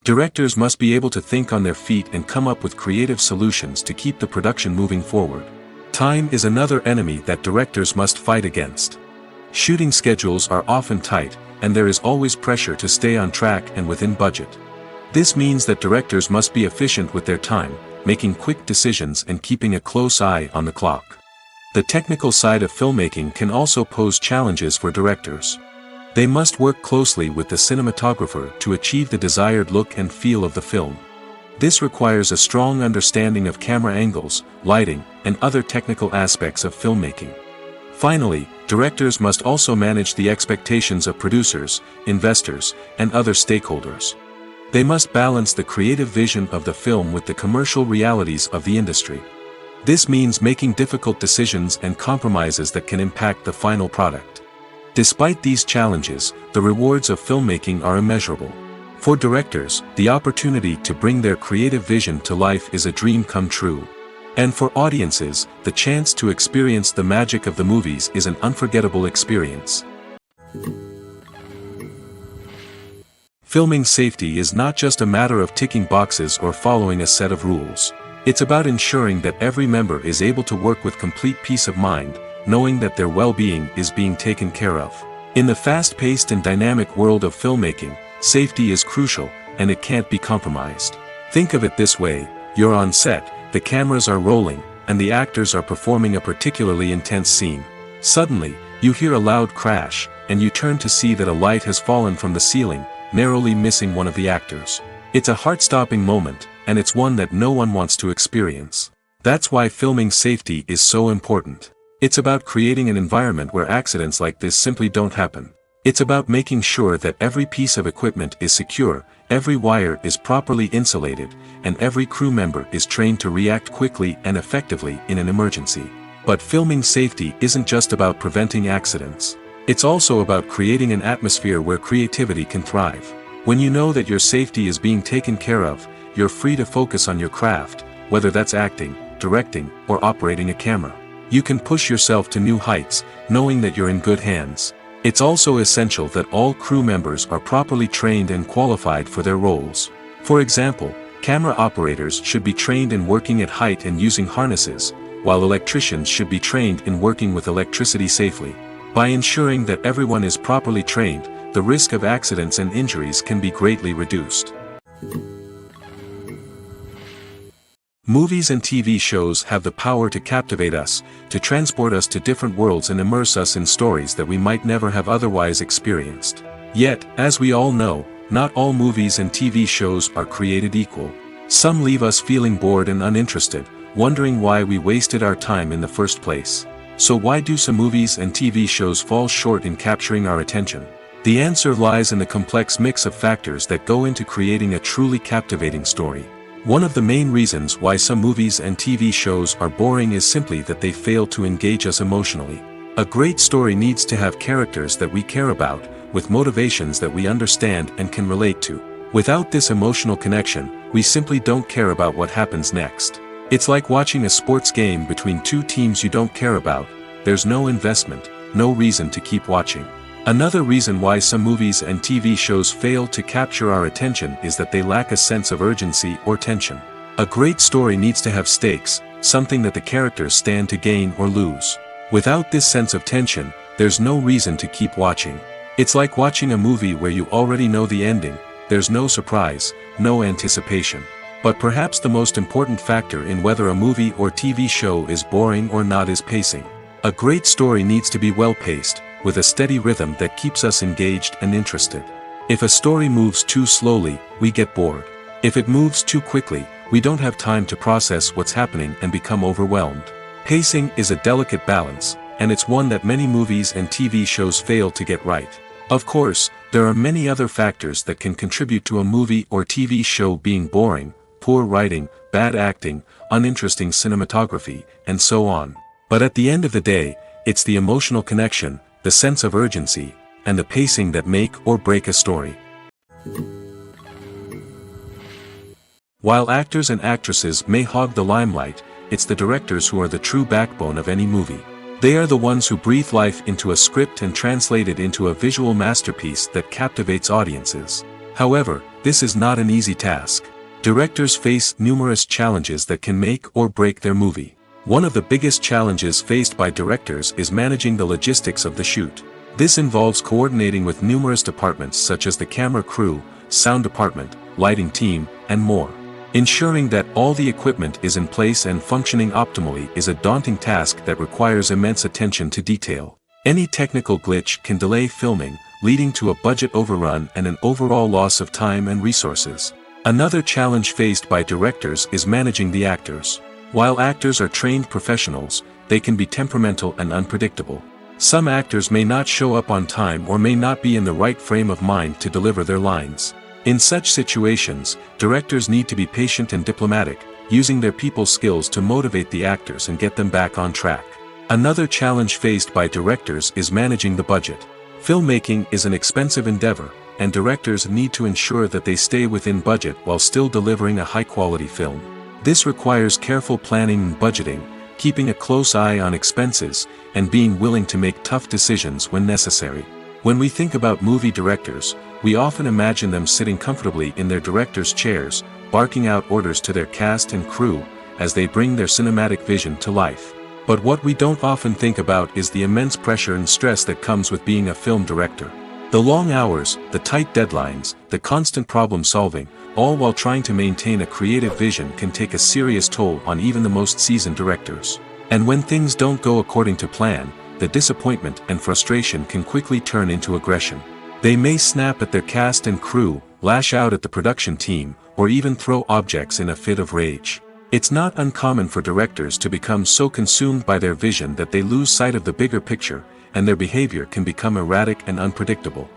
S1: Directors must be able to think on their feet and come up with creative solutions to keep the production moving forward. Time is another enemy that directors must fight against. Shooting schedules are often tight, and there is always pressure to stay on track and within budget. This means that directors must be efficient with their time, making quick decisions and keeping a close eye on the clock. The technical side of filmmaking can also pose challenges for directors. They must work closely with the cinematographer to achieve the desired look and feel of the film. This requires a strong understanding of camera angles, lighting, and other technical aspects of filmmaking. Finally, directors must also manage the expectations of producers, investors, and other stakeholders. They must balance the creative vision of the film with the commercial realities of the industry. This means making difficult decisions and compromises that can impact the final product. Despite these challenges, the rewards of filmmaking are immeasurable. For directors, the opportunity to bring their creative vision to life is a dream come true. And for audiences, the chance to experience the magic of the movies is an unforgettable experience. Filming safety is not just a matter of ticking boxes or following a set of rules. It's about ensuring that every member is able to work with complete peace of mind, knowing that their well-being is being taken care of. In the fast-paced and dynamic world of filmmaking, safety is crucial, and it can't be compromised. Think of it this way: you're on set, the cameras are rolling, and the actors are performing a particularly intense scene. Suddenly, you hear a loud crash, and you turn to see that a light has fallen from the ceiling, narrowly missing one of the actors. It's a heart-stopping moment, and it's one that no one wants to experience. That's why filming safety is so important. It's about creating an environment where accidents like this simply don't happen. It's about making sure that every piece of equipment is secure, every wire is properly insulated, and every crew member is trained to react quickly and effectively in an emergency. But filming safety isn't just about preventing accidents. It's also about creating an atmosphere where creativity can thrive. When you know that your safety is being taken care of, you're free to focus on your craft, whether that's acting, directing, or operating a camera. You can push yourself to new heights, knowing that you're in good hands. It's also essential that all crew members are properly trained and qualified for their roles. For example, camera operators should be trained in working at height and using harnesses, while electricians should be trained in working with electricity safely. By ensuring that everyone is properly trained, the risk of accidents and injuries can be greatly reduced. Movies and TV shows have the power to captivate us, to transport us to different worlds and immerse us in stories that we might never have otherwise experienced. Yet, as we all know, not all movies and TV shows are created equal. Some leave us feeling bored and uninterested, wondering why we wasted our time in the first place. So why do some movies and TV shows fall short in capturing our attention? The answer lies in the complex mix of factors that go into creating a truly captivating story. One of the main reasons why some movies and TV shows are boring is simply that they fail to engage us emotionally. A great story needs to have characters that we care about, with motivations that we understand and can relate to. Without this emotional connection, we simply don't care about what happens next. It's like watching a sports game between two teams you don't care about. There's no investment, no reason to keep watching. Another reason why some movies and TV shows fail to capture our attention is that they lack a sense of urgency or tension. A great story needs to have stakes, something that the characters stand to gain or lose. Without this sense of tension, there's no reason to keep watching. It's like watching a movie where you already know the ending. There's no surprise, no anticipation. But perhaps the most important factor in whether a movie or TV show is boring or not is pacing. A great story needs to be well-paced, with a steady rhythm that keeps us engaged and interested. If a story moves too slowly, we get bored. If it moves too quickly, we don't have time to process what's happening and become overwhelmed. Pacing is a delicate balance, and it's one that many movies and TV shows fail to get right. Of course, there are many other factors that can contribute to a movie or TV show being boring: poor writing, bad acting, uninteresting cinematography, and so on. But at the end of the day, it's the emotional connection, the sense of urgency, and the pacing that make or break a story. While actors and actresses may hog the limelight, it's the directors who are the true backbone of any movie. They are the ones who breathe life into a script and translate it into a visual masterpiece that captivates audiences. However, this is not an easy task. Directors face numerous challenges that can make or break their movie. One of the biggest challenges faced by directors is managing the logistics of the shoot. This involves coordinating with numerous departments such as the camera crew, sound department, lighting team, and more. Ensuring that all the equipment is in place and functioning optimally is a daunting task that requires immense attention to detail. Any technical glitch can delay filming, leading to a budget overrun and an overall loss of time and resources. Another challenge faced by directors is managing the actors. While actors are trained professionals, they can be temperamental and unpredictable. Some actors may not show up on time or may not be in the right frame of mind to deliver their lines. In such situations, directors need to be patient and diplomatic, using their people skills to motivate the actors and get them back on track. Another challenge faced by directors is managing the budget. Filmmaking is an expensive endeavor, and directors need to ensure that they stay within budget while still delivering a high-quality film. This requires careful planning and budgeting, keeping a close eye on expenses, and being willing to make tough decisions when necessary. When we think about movie directors, we often imagine them sitting comfortably in their director's chairs, barking out orders to their cast and crew, as they bring their cinematic vision to life. But what we don't often think about is the immense pressure and stress that comes with being a film director. The long hours, the tight deadlines, the constant problem solving, all while trying to maintain a creative vision can take a serious toll on even the most seasoned directors. And when things don't go according to plan, the disappointment and frustration can quickly turn into aggression. They may snap at their cast and crew, lash out at the production team, or even throw objects in a fit of rage. It's not uncommon for directors to become so consumed by their vision that they lose sight of the bigger picture, and their behavior can become erratic and unpredictable.